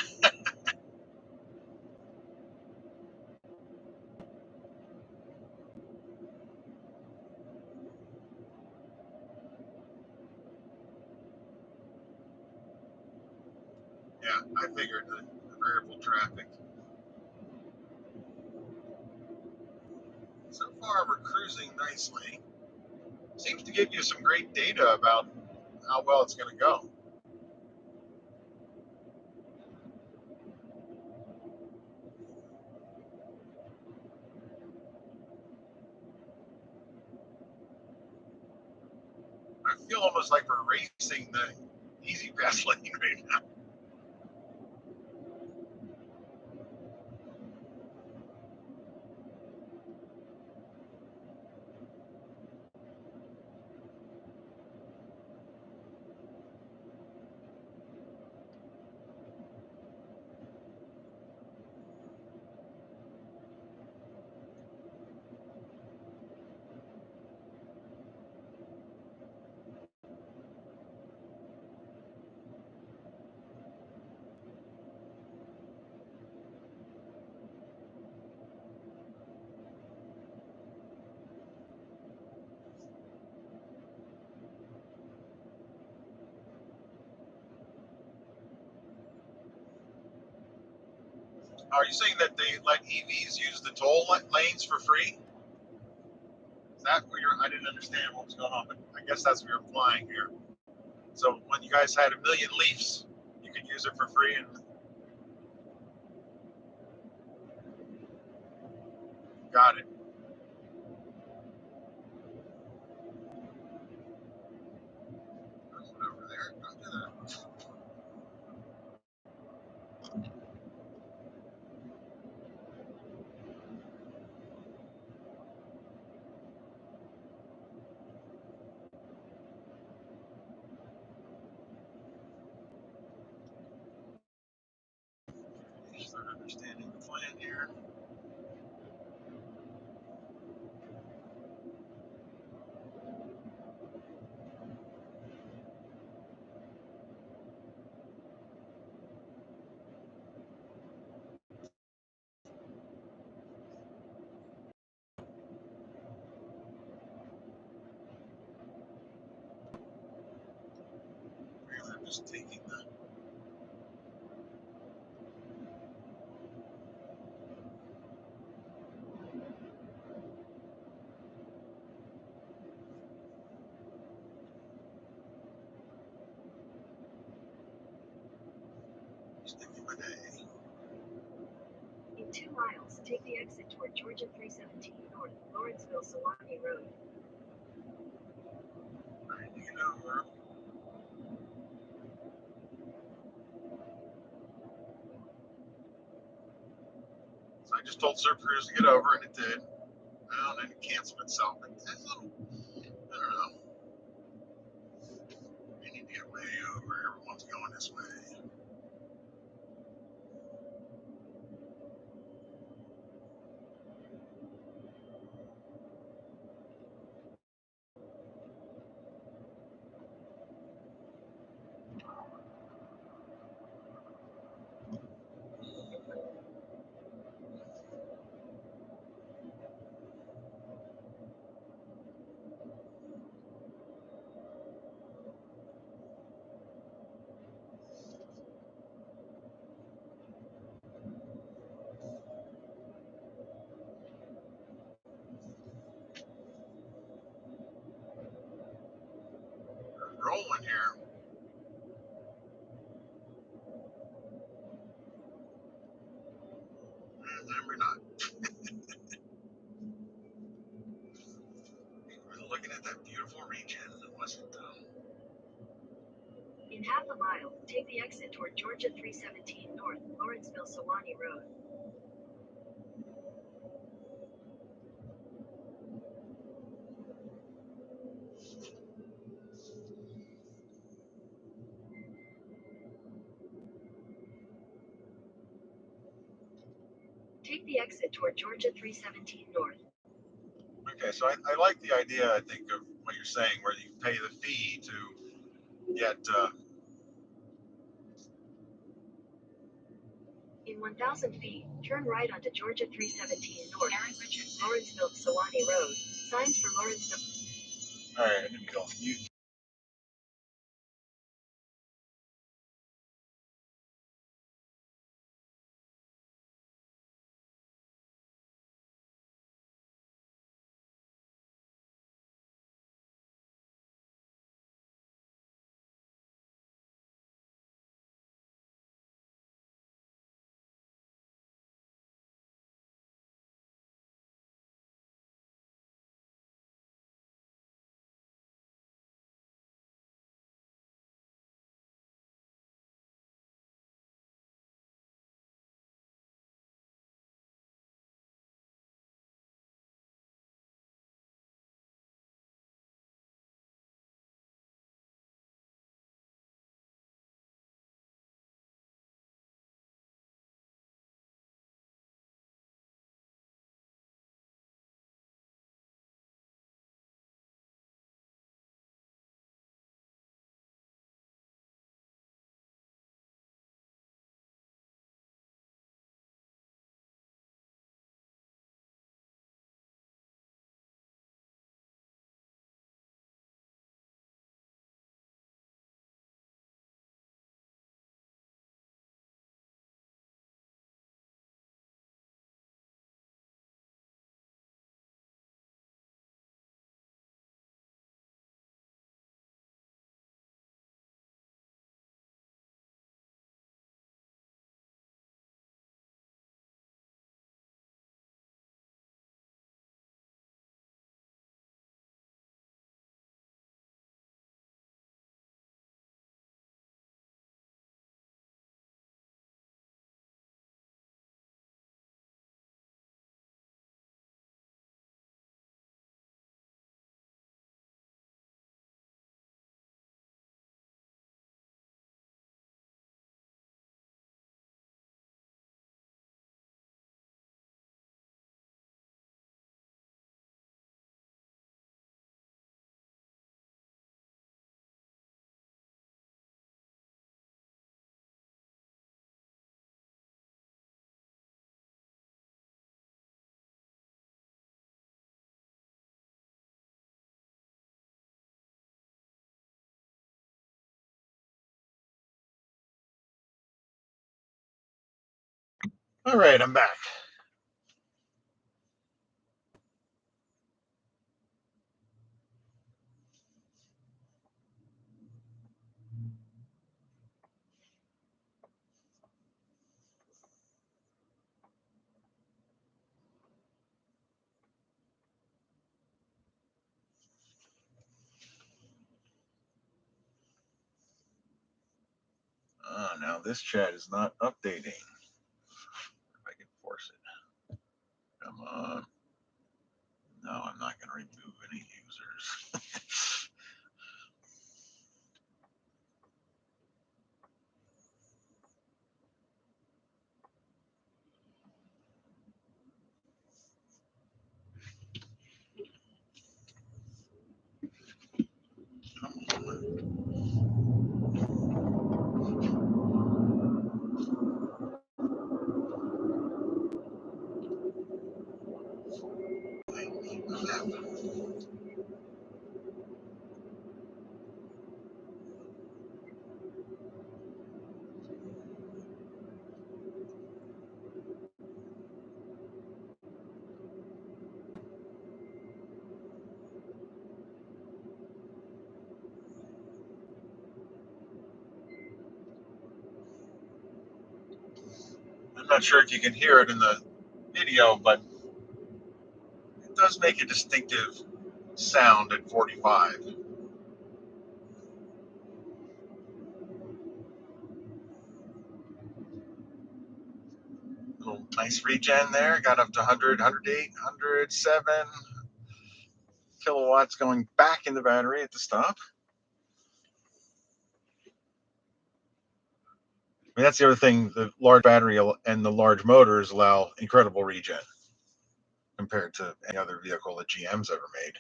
Yeah, I figured the variable traffic. So far, we're cruising nicely. Seems to give you some great data about how well it's going to go. I feel almost like we're racing the easy pass lane right now. Are you saying that they let EVs use the toll lanes for free? Is that where you're? I didn't understand what was going on, but I guess that's what you're implying here. So when you guys had a million Leafs, you could use it for free, and got it. Over there, don't do that. Start understanding the plan here. Really, I'm just taking the. Sticking with A. In 2 miles, take the exit toward Georgia 317 North, Lawrenceville Sewanee Road. Ready to get over. So I just told Surf Cruise to get over, and it did. Well, and then it canceled itself. It's a little, I don't know. We need to get way over. Everyone's going this way. rolling here. And then we're not. We're looking at that beautiful region, wasn't it? In half a mile, take the exit toward Georgia 317 North, Lawrenceville Sewanee Road. Take the exit toward Georgia 317 North. Okay, so I like the idea, I think, of what you're saying, where you pay the fee to get. In 1,000 feet, turn right onto Georgia 317 North, Lawrenceville Sewanee Road. Signs for Lawrenceville. All right, I'm gonna go on mute. All right, I'm back. Now this chat is not updating. If I can force it. Come on. No, I'm not going to remove any users. Come on. I'm not sure if you can hear it in the video, but it does make a distinctive sound at 45. Little nice regen there. Got up to 100, 108, 107 kilowatts going back in the battery at the stop. I mean, that's the other thing. The large battery and the large motors allow incredible regen compared to any other vehicle that GM's ever made.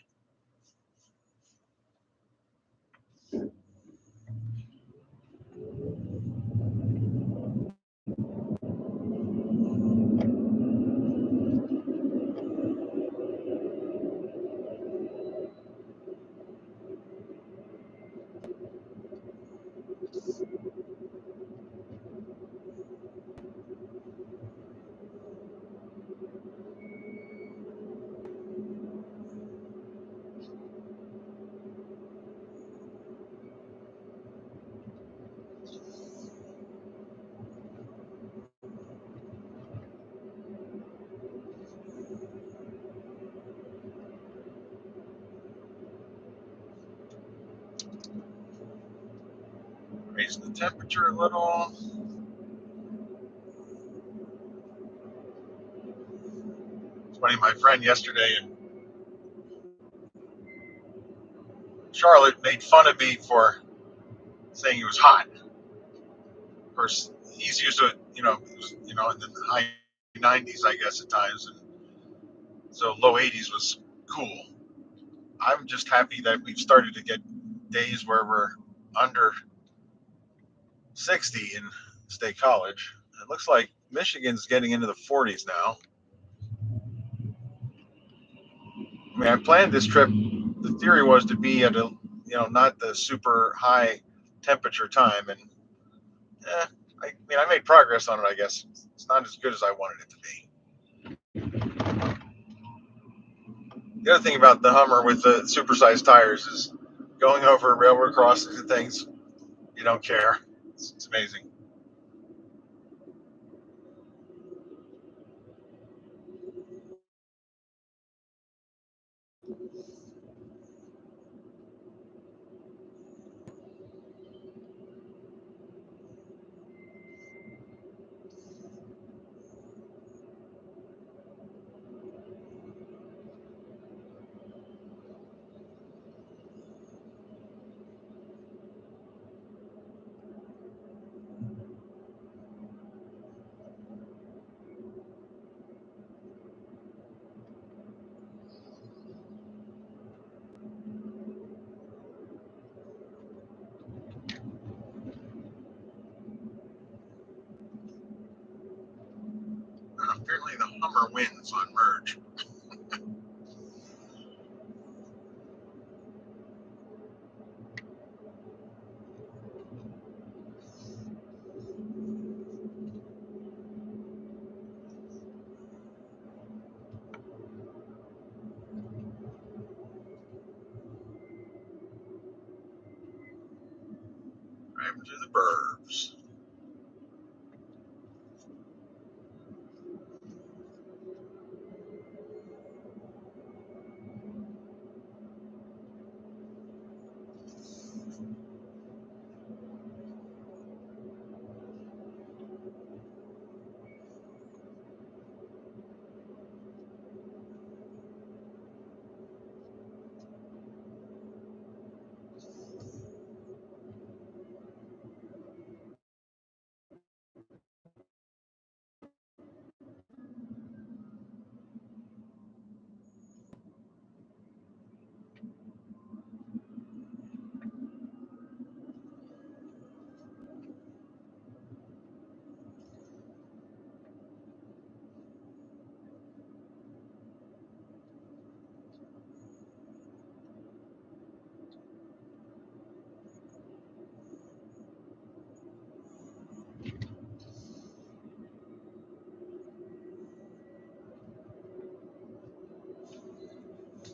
Raising the temperature a little. It's funny, my friend yesterday in Charlotte made fun of me for saying it was hot. Of course, he's used to it, in the high 90s, I guess, at times, and so low 80s was cool. I'm just happy that we've started to get days where we're under 60 in State College. It looks like Michigan's getting into the 40s now. I mean, I planned this trip. The theory was to be at not the super high temperature time, and I made progress on it. I guess it's not as good as I wanted it to be. The other thing about the Hummer with the supersized tires is going over railroad crossings and things. You don't care. It's amazing. Apparently, the Hummer wins on merge. Driving through the burbs.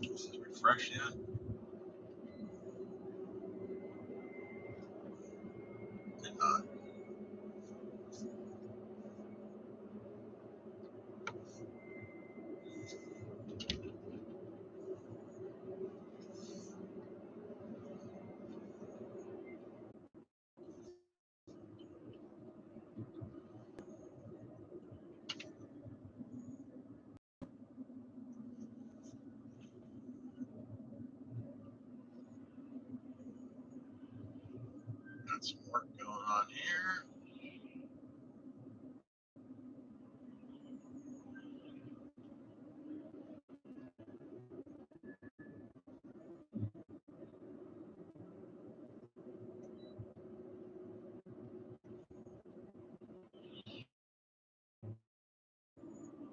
This is refresh yet? Did not. got some work going on here.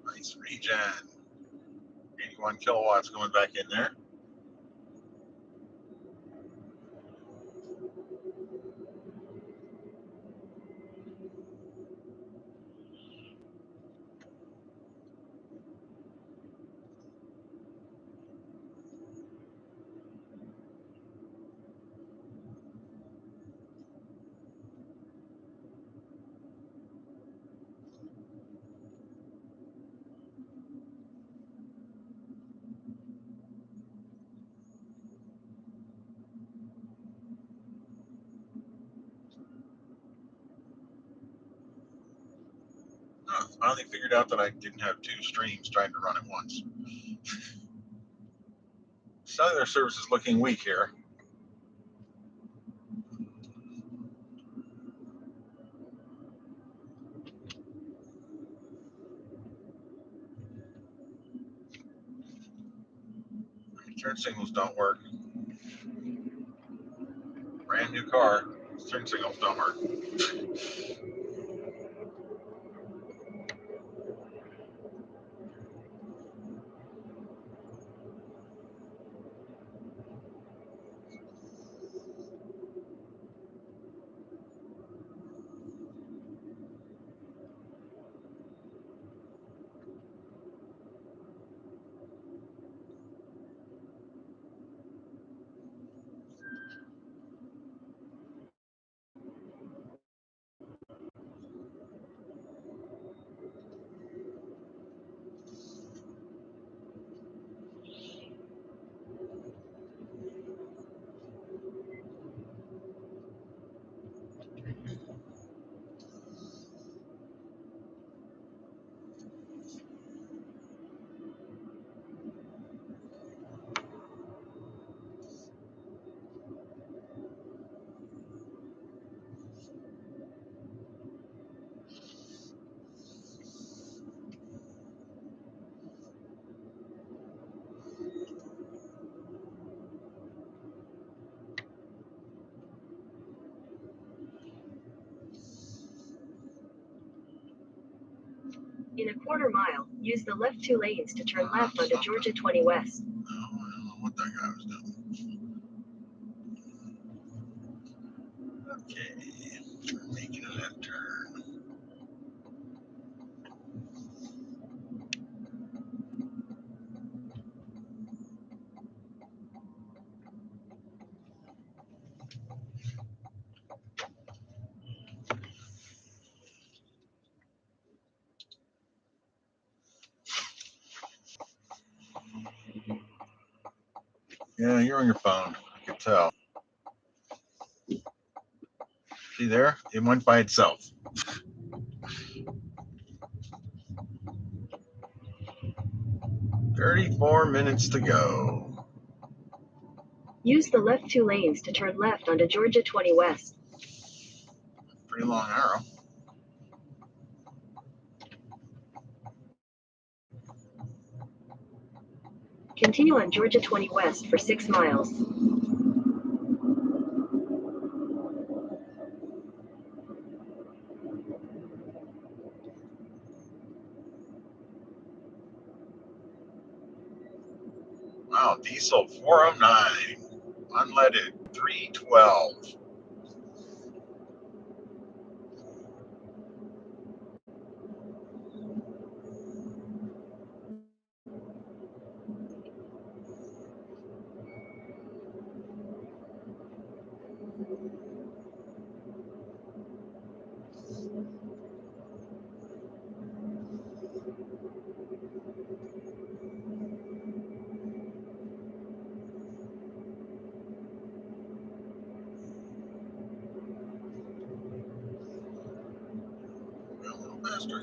Nice regen. 81 kilowatts going back in there. Oh, finally figured out that I didn't have two streams trying to run at once. Cellular service is looking weak here. Turn signals don't work. Brand new car. Turn signals don't work. In a quarter mile, use the left 2 lanes to turn left onto Georgia 20 West. I don't know what that guy was doing. Okay, making a left turn. Yeah, you're on your phone. I can tell. See there? It went by itself. 34 minutes to go. Use the left 2 lanes to turn left onto Georgia 20 West. Pretty long arrow. Continue on Georgia 20 West for 6 miles. Wow, diesel 409. Unleaded 312. A little faster.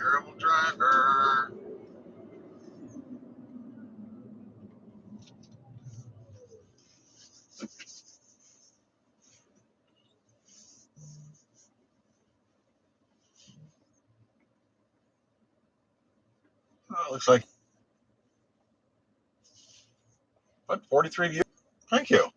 Terrible driver. Oh, looks like, what, 43 views? Thank you.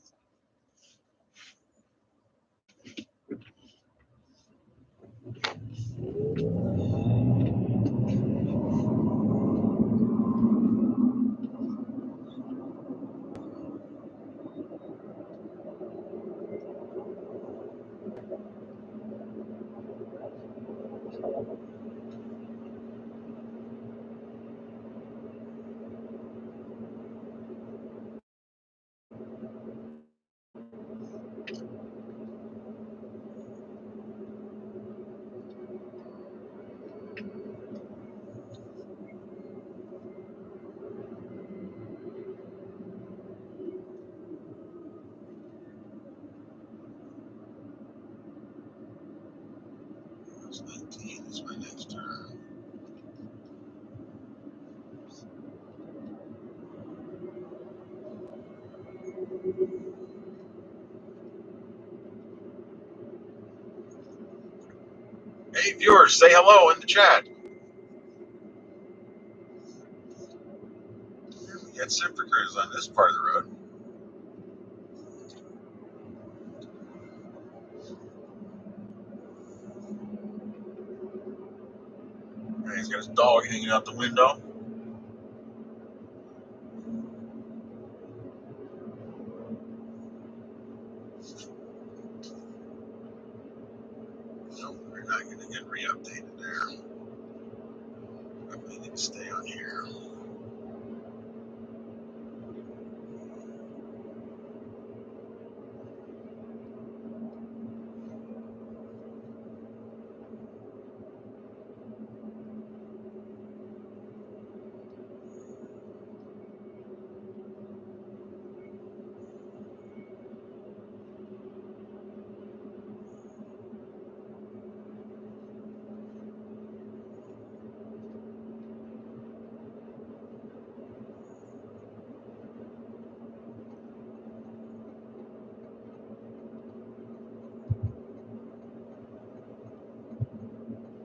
That's 19 is my next turn. Hey, viewers, say hello in the chat. We got Citricers on this part of the road. And he's got his dog hanging out the window. Nope, we're not going to get re-updated there. I need to stay on here.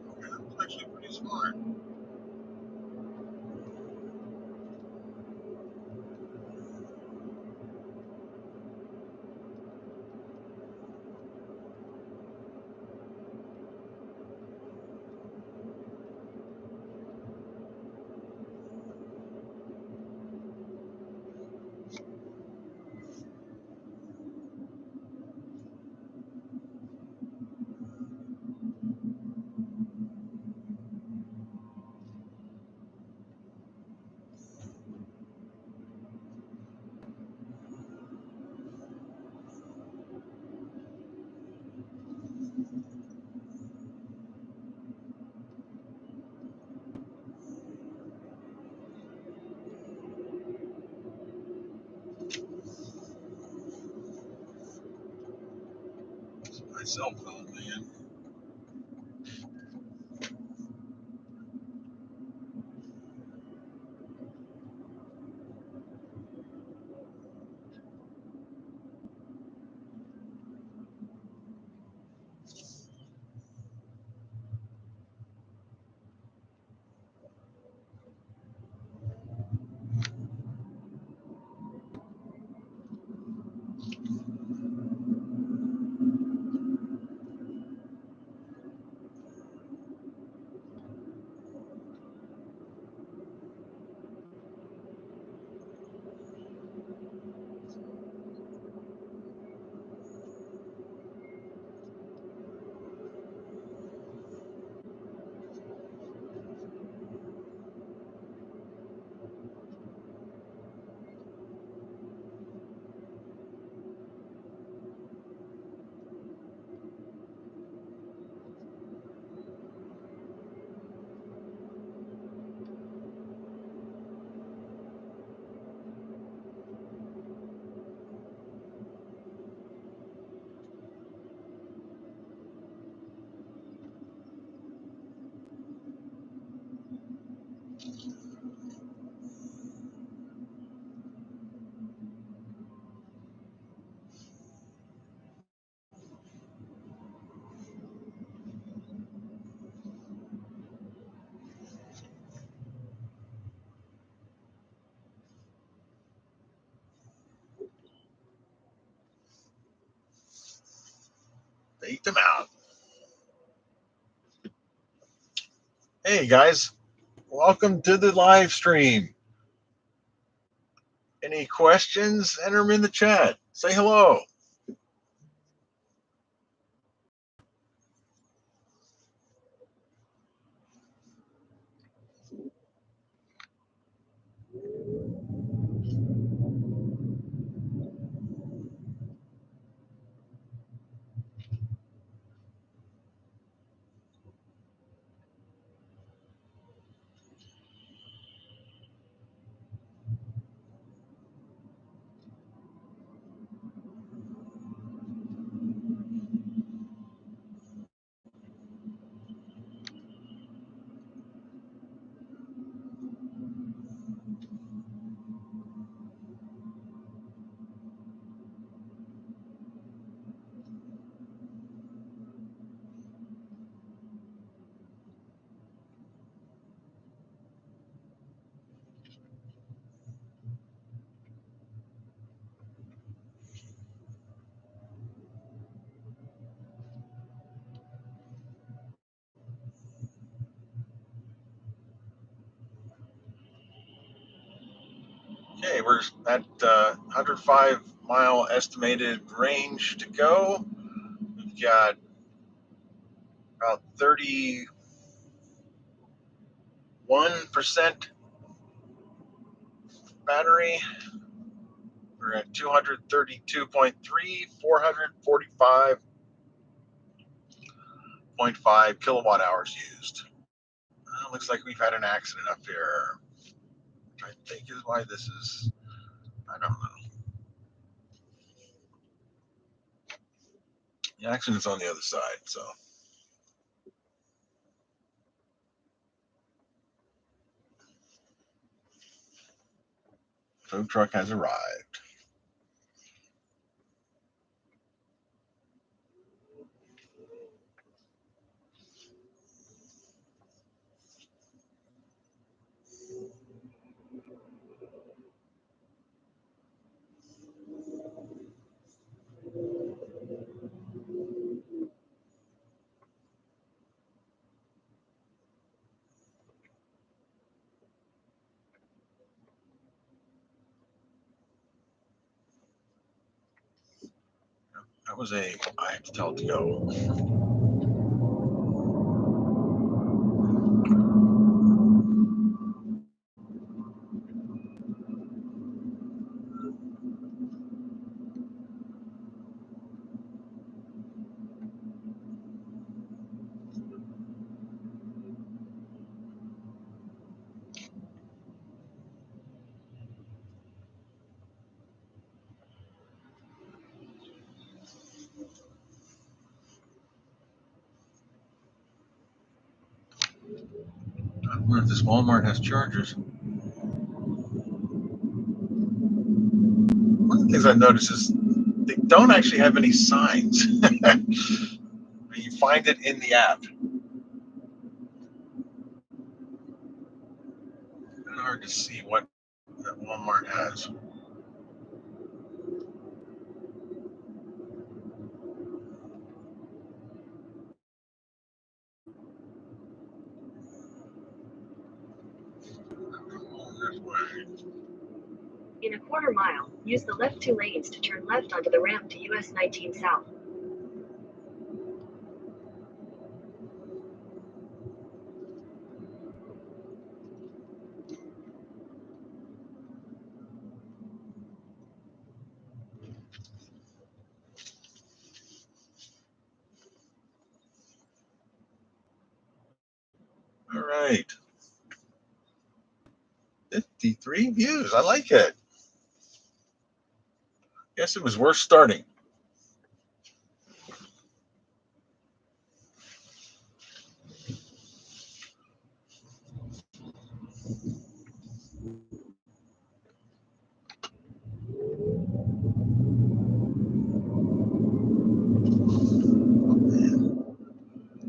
Okay, that's actually pretty smart. It's my cell phone, man. Eat them out. Hey guys, welcome to the live stream. Any questions? Enter them in the chat. Say hello. Okay, we're at 105-mile estimated range to go. We've got about 31% battery. We're at 232.3, 445.5 kilowatt hours used. Looks like we've had an accident up here. Which I think is why this is, I don't know. The accident's on the other side, so. Food truck has arrived. That was I have to tell it to go. I wonder if this Walmart has chargers. One of the things I've noticed is they don't actually have any signs. You find it in the app. It's hard to see what that Walmart has. In a quarter mile, use the left 2 lanes to turn left onto the ramp to US 19 South. All right. 53 views. I like it. Guess it was worth starting.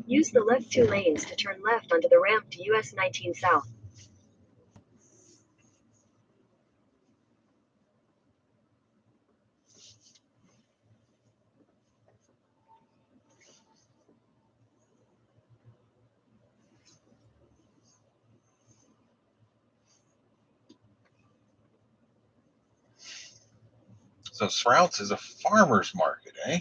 Use the left 2 lanes to turn left onto the ramp to US 19 South. So Sprouts is a farmer's market, eh?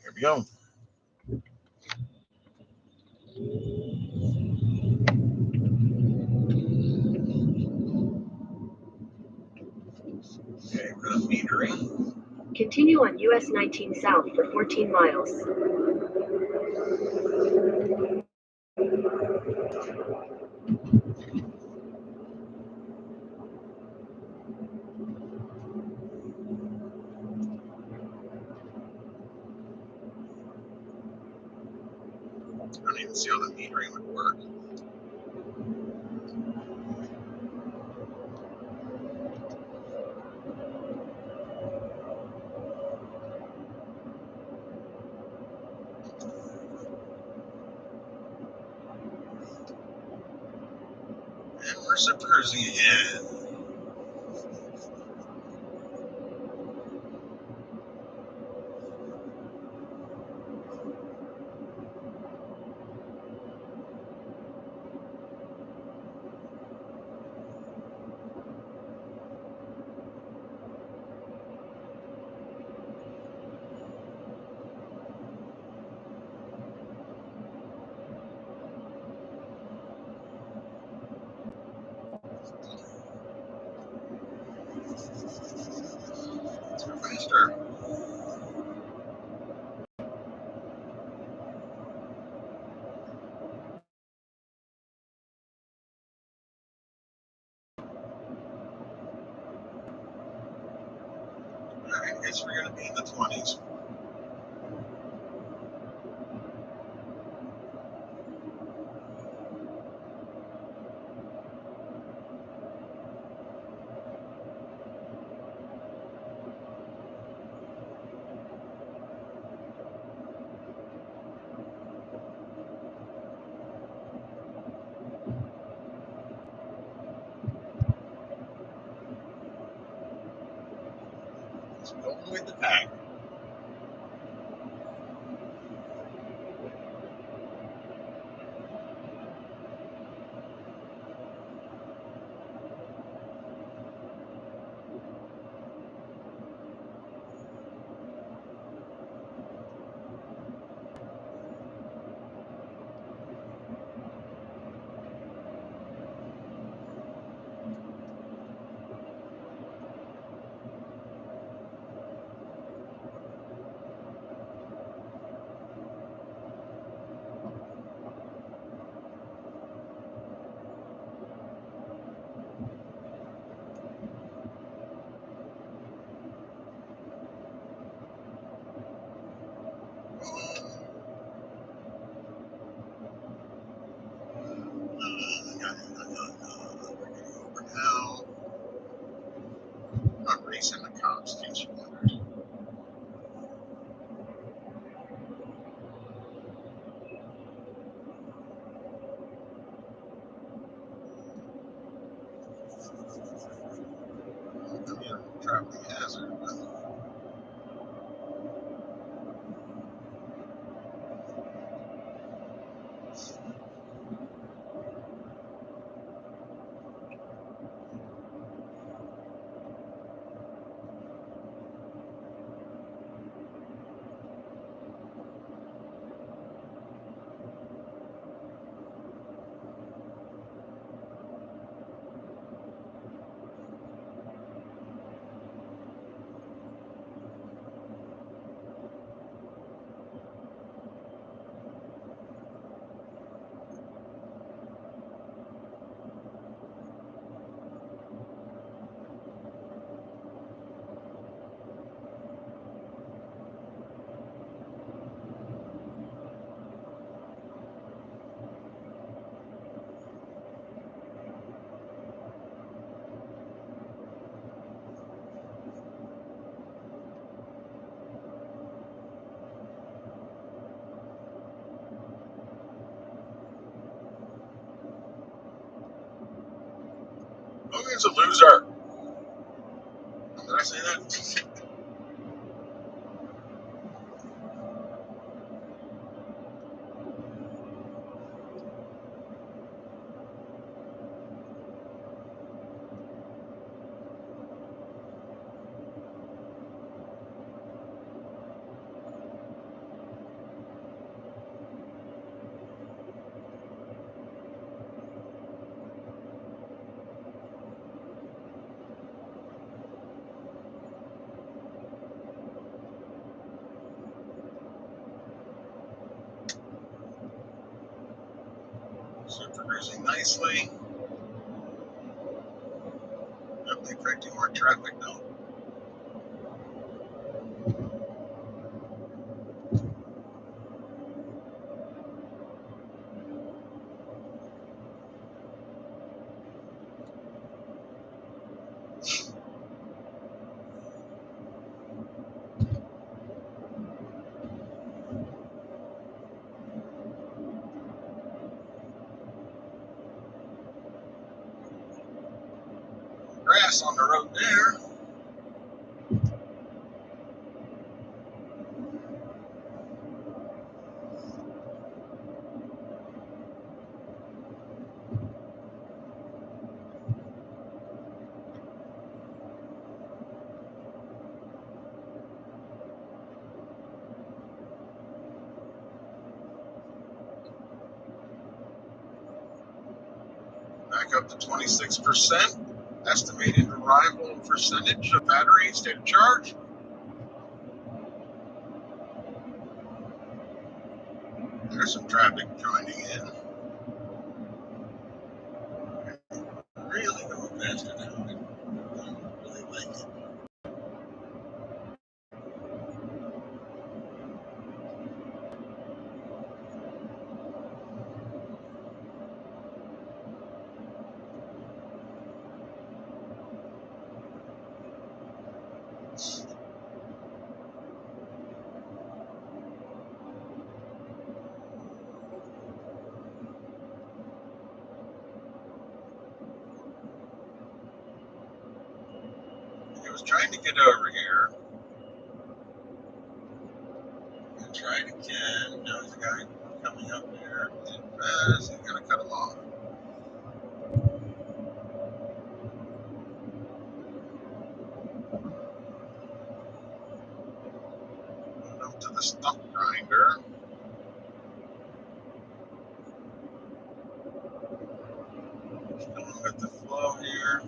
Here we go. Okay, we're metering. Continue on US 19 South for 14 miles. I don't even see how the metering would work. And we're subversing again. Let's go faster. I guess we're going to be in the 20s. So don't lead the pack. Over now. I'm not racing the cops, teach you wondered. I mean, a traffic hazard, but There's a loser. Did I say that? Super cruising nicely. Definitely correcting more traffic though. Grass on the road there. Back up to 26%. Estimated arrival percentage of battery state of charge. There's some traffic joining in. Really going faster now. I really like it. I was trying to get over here. And try it again. Now there's a guy coming up here. And fast. He's going to cut him off. Going up to the stump grinder. Just going with the flow here.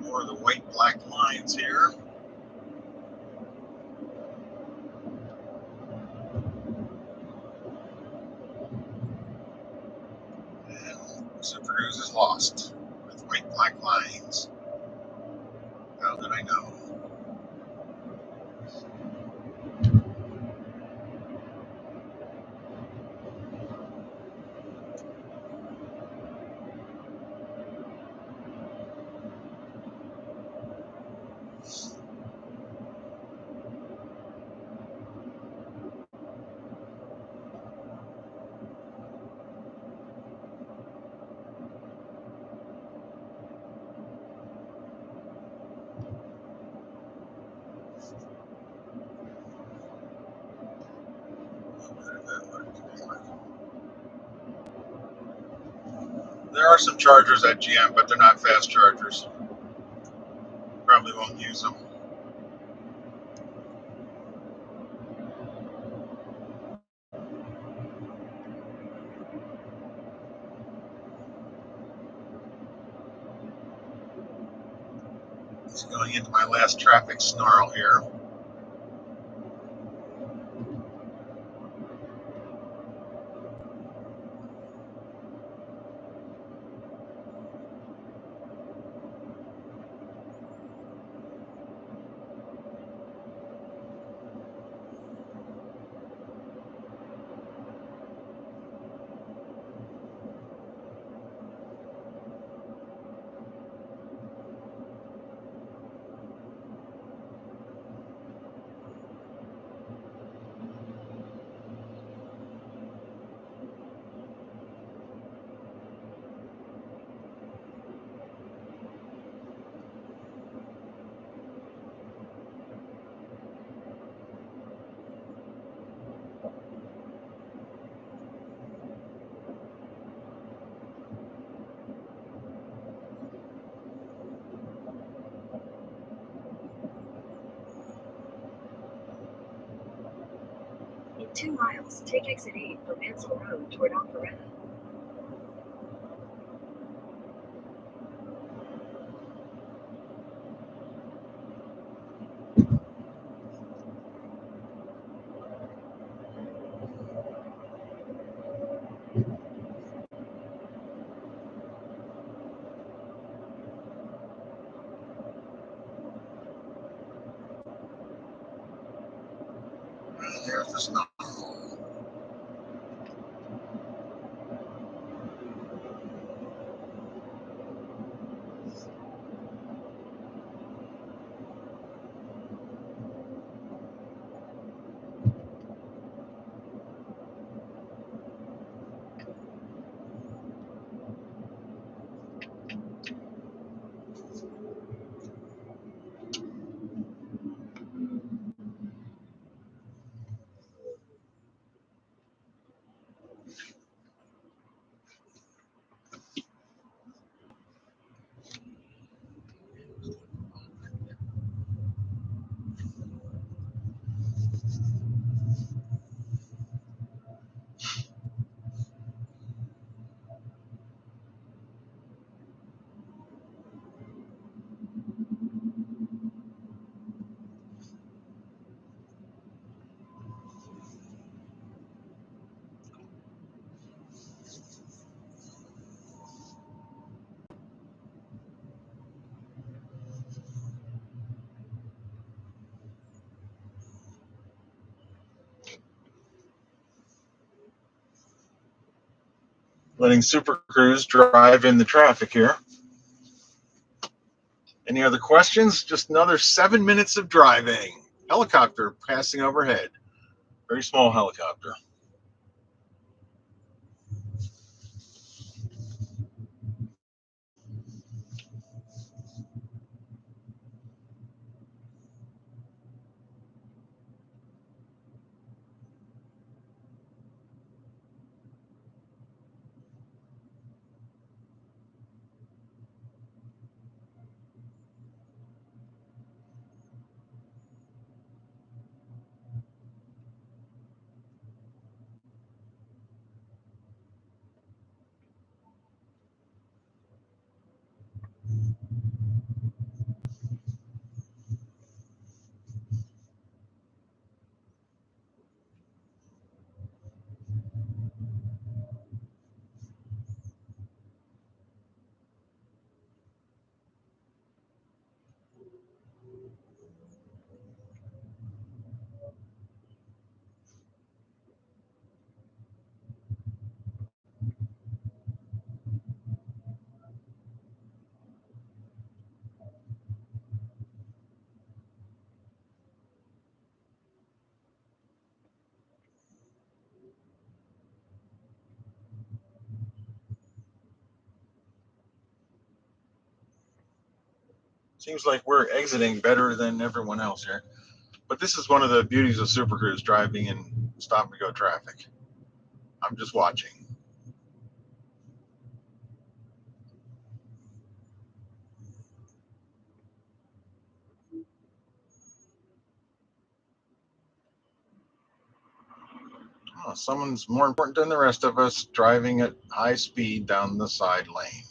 More of the white black lines here. And Super Cruise is lost with white black lines. Now that I know. There are some chargers at GM, but they're not fast chargers. Probably won't use them. Just going into my last traffic snarl here. In 2 miles, take exit 8 from Ansel Road toward Alpharetta. And there's the snarl. Letting Super Cruise drive in the traffic here. Any other questions? Just another 7 minutes of driving. Helicopter passing overhead. Very small helicopter. Seems like we're exiting better than everyone else here. But this is one of the beauties of Super Cruise, driving in stop and go traffic. I'm just watching. Oh, someone's more important than the rest of us, driving at high speed down the side lane.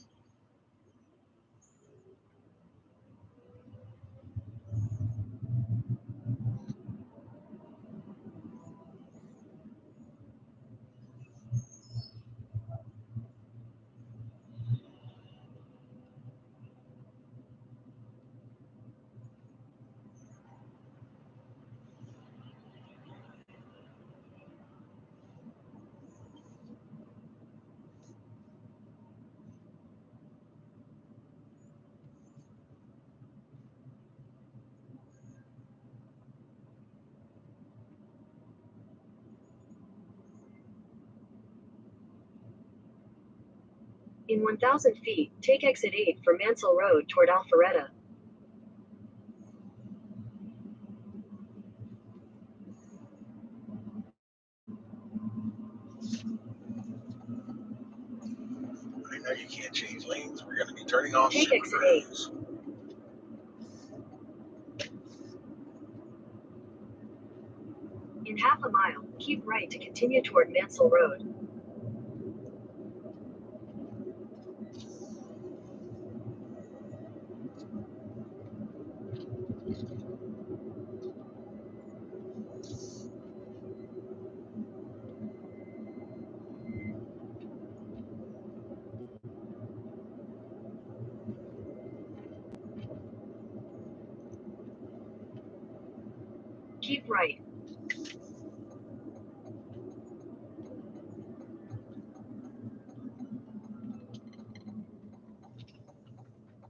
In 1,000 feet, take exit 8 for Mansell Road toward Alpharetta. I know you can't change lanes. We're going to be turning off Take Super exit 8. Cruise. In half a mile, keep right to continue toward Mansell Road. Keep right.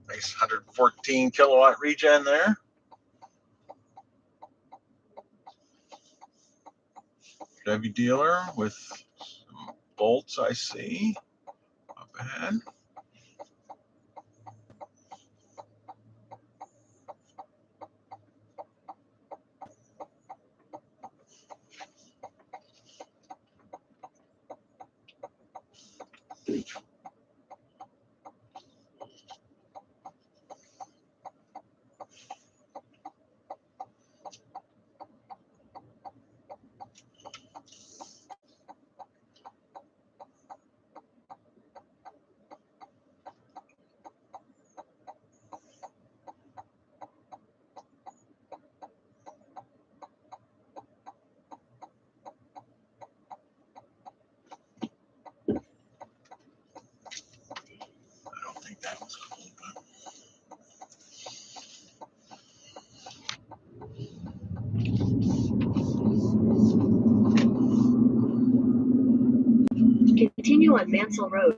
Nice 114 kilowatt regen there. Chevy dealer with some bolts I see up ahead. I don't think that was cool, but Continue on Mansell Road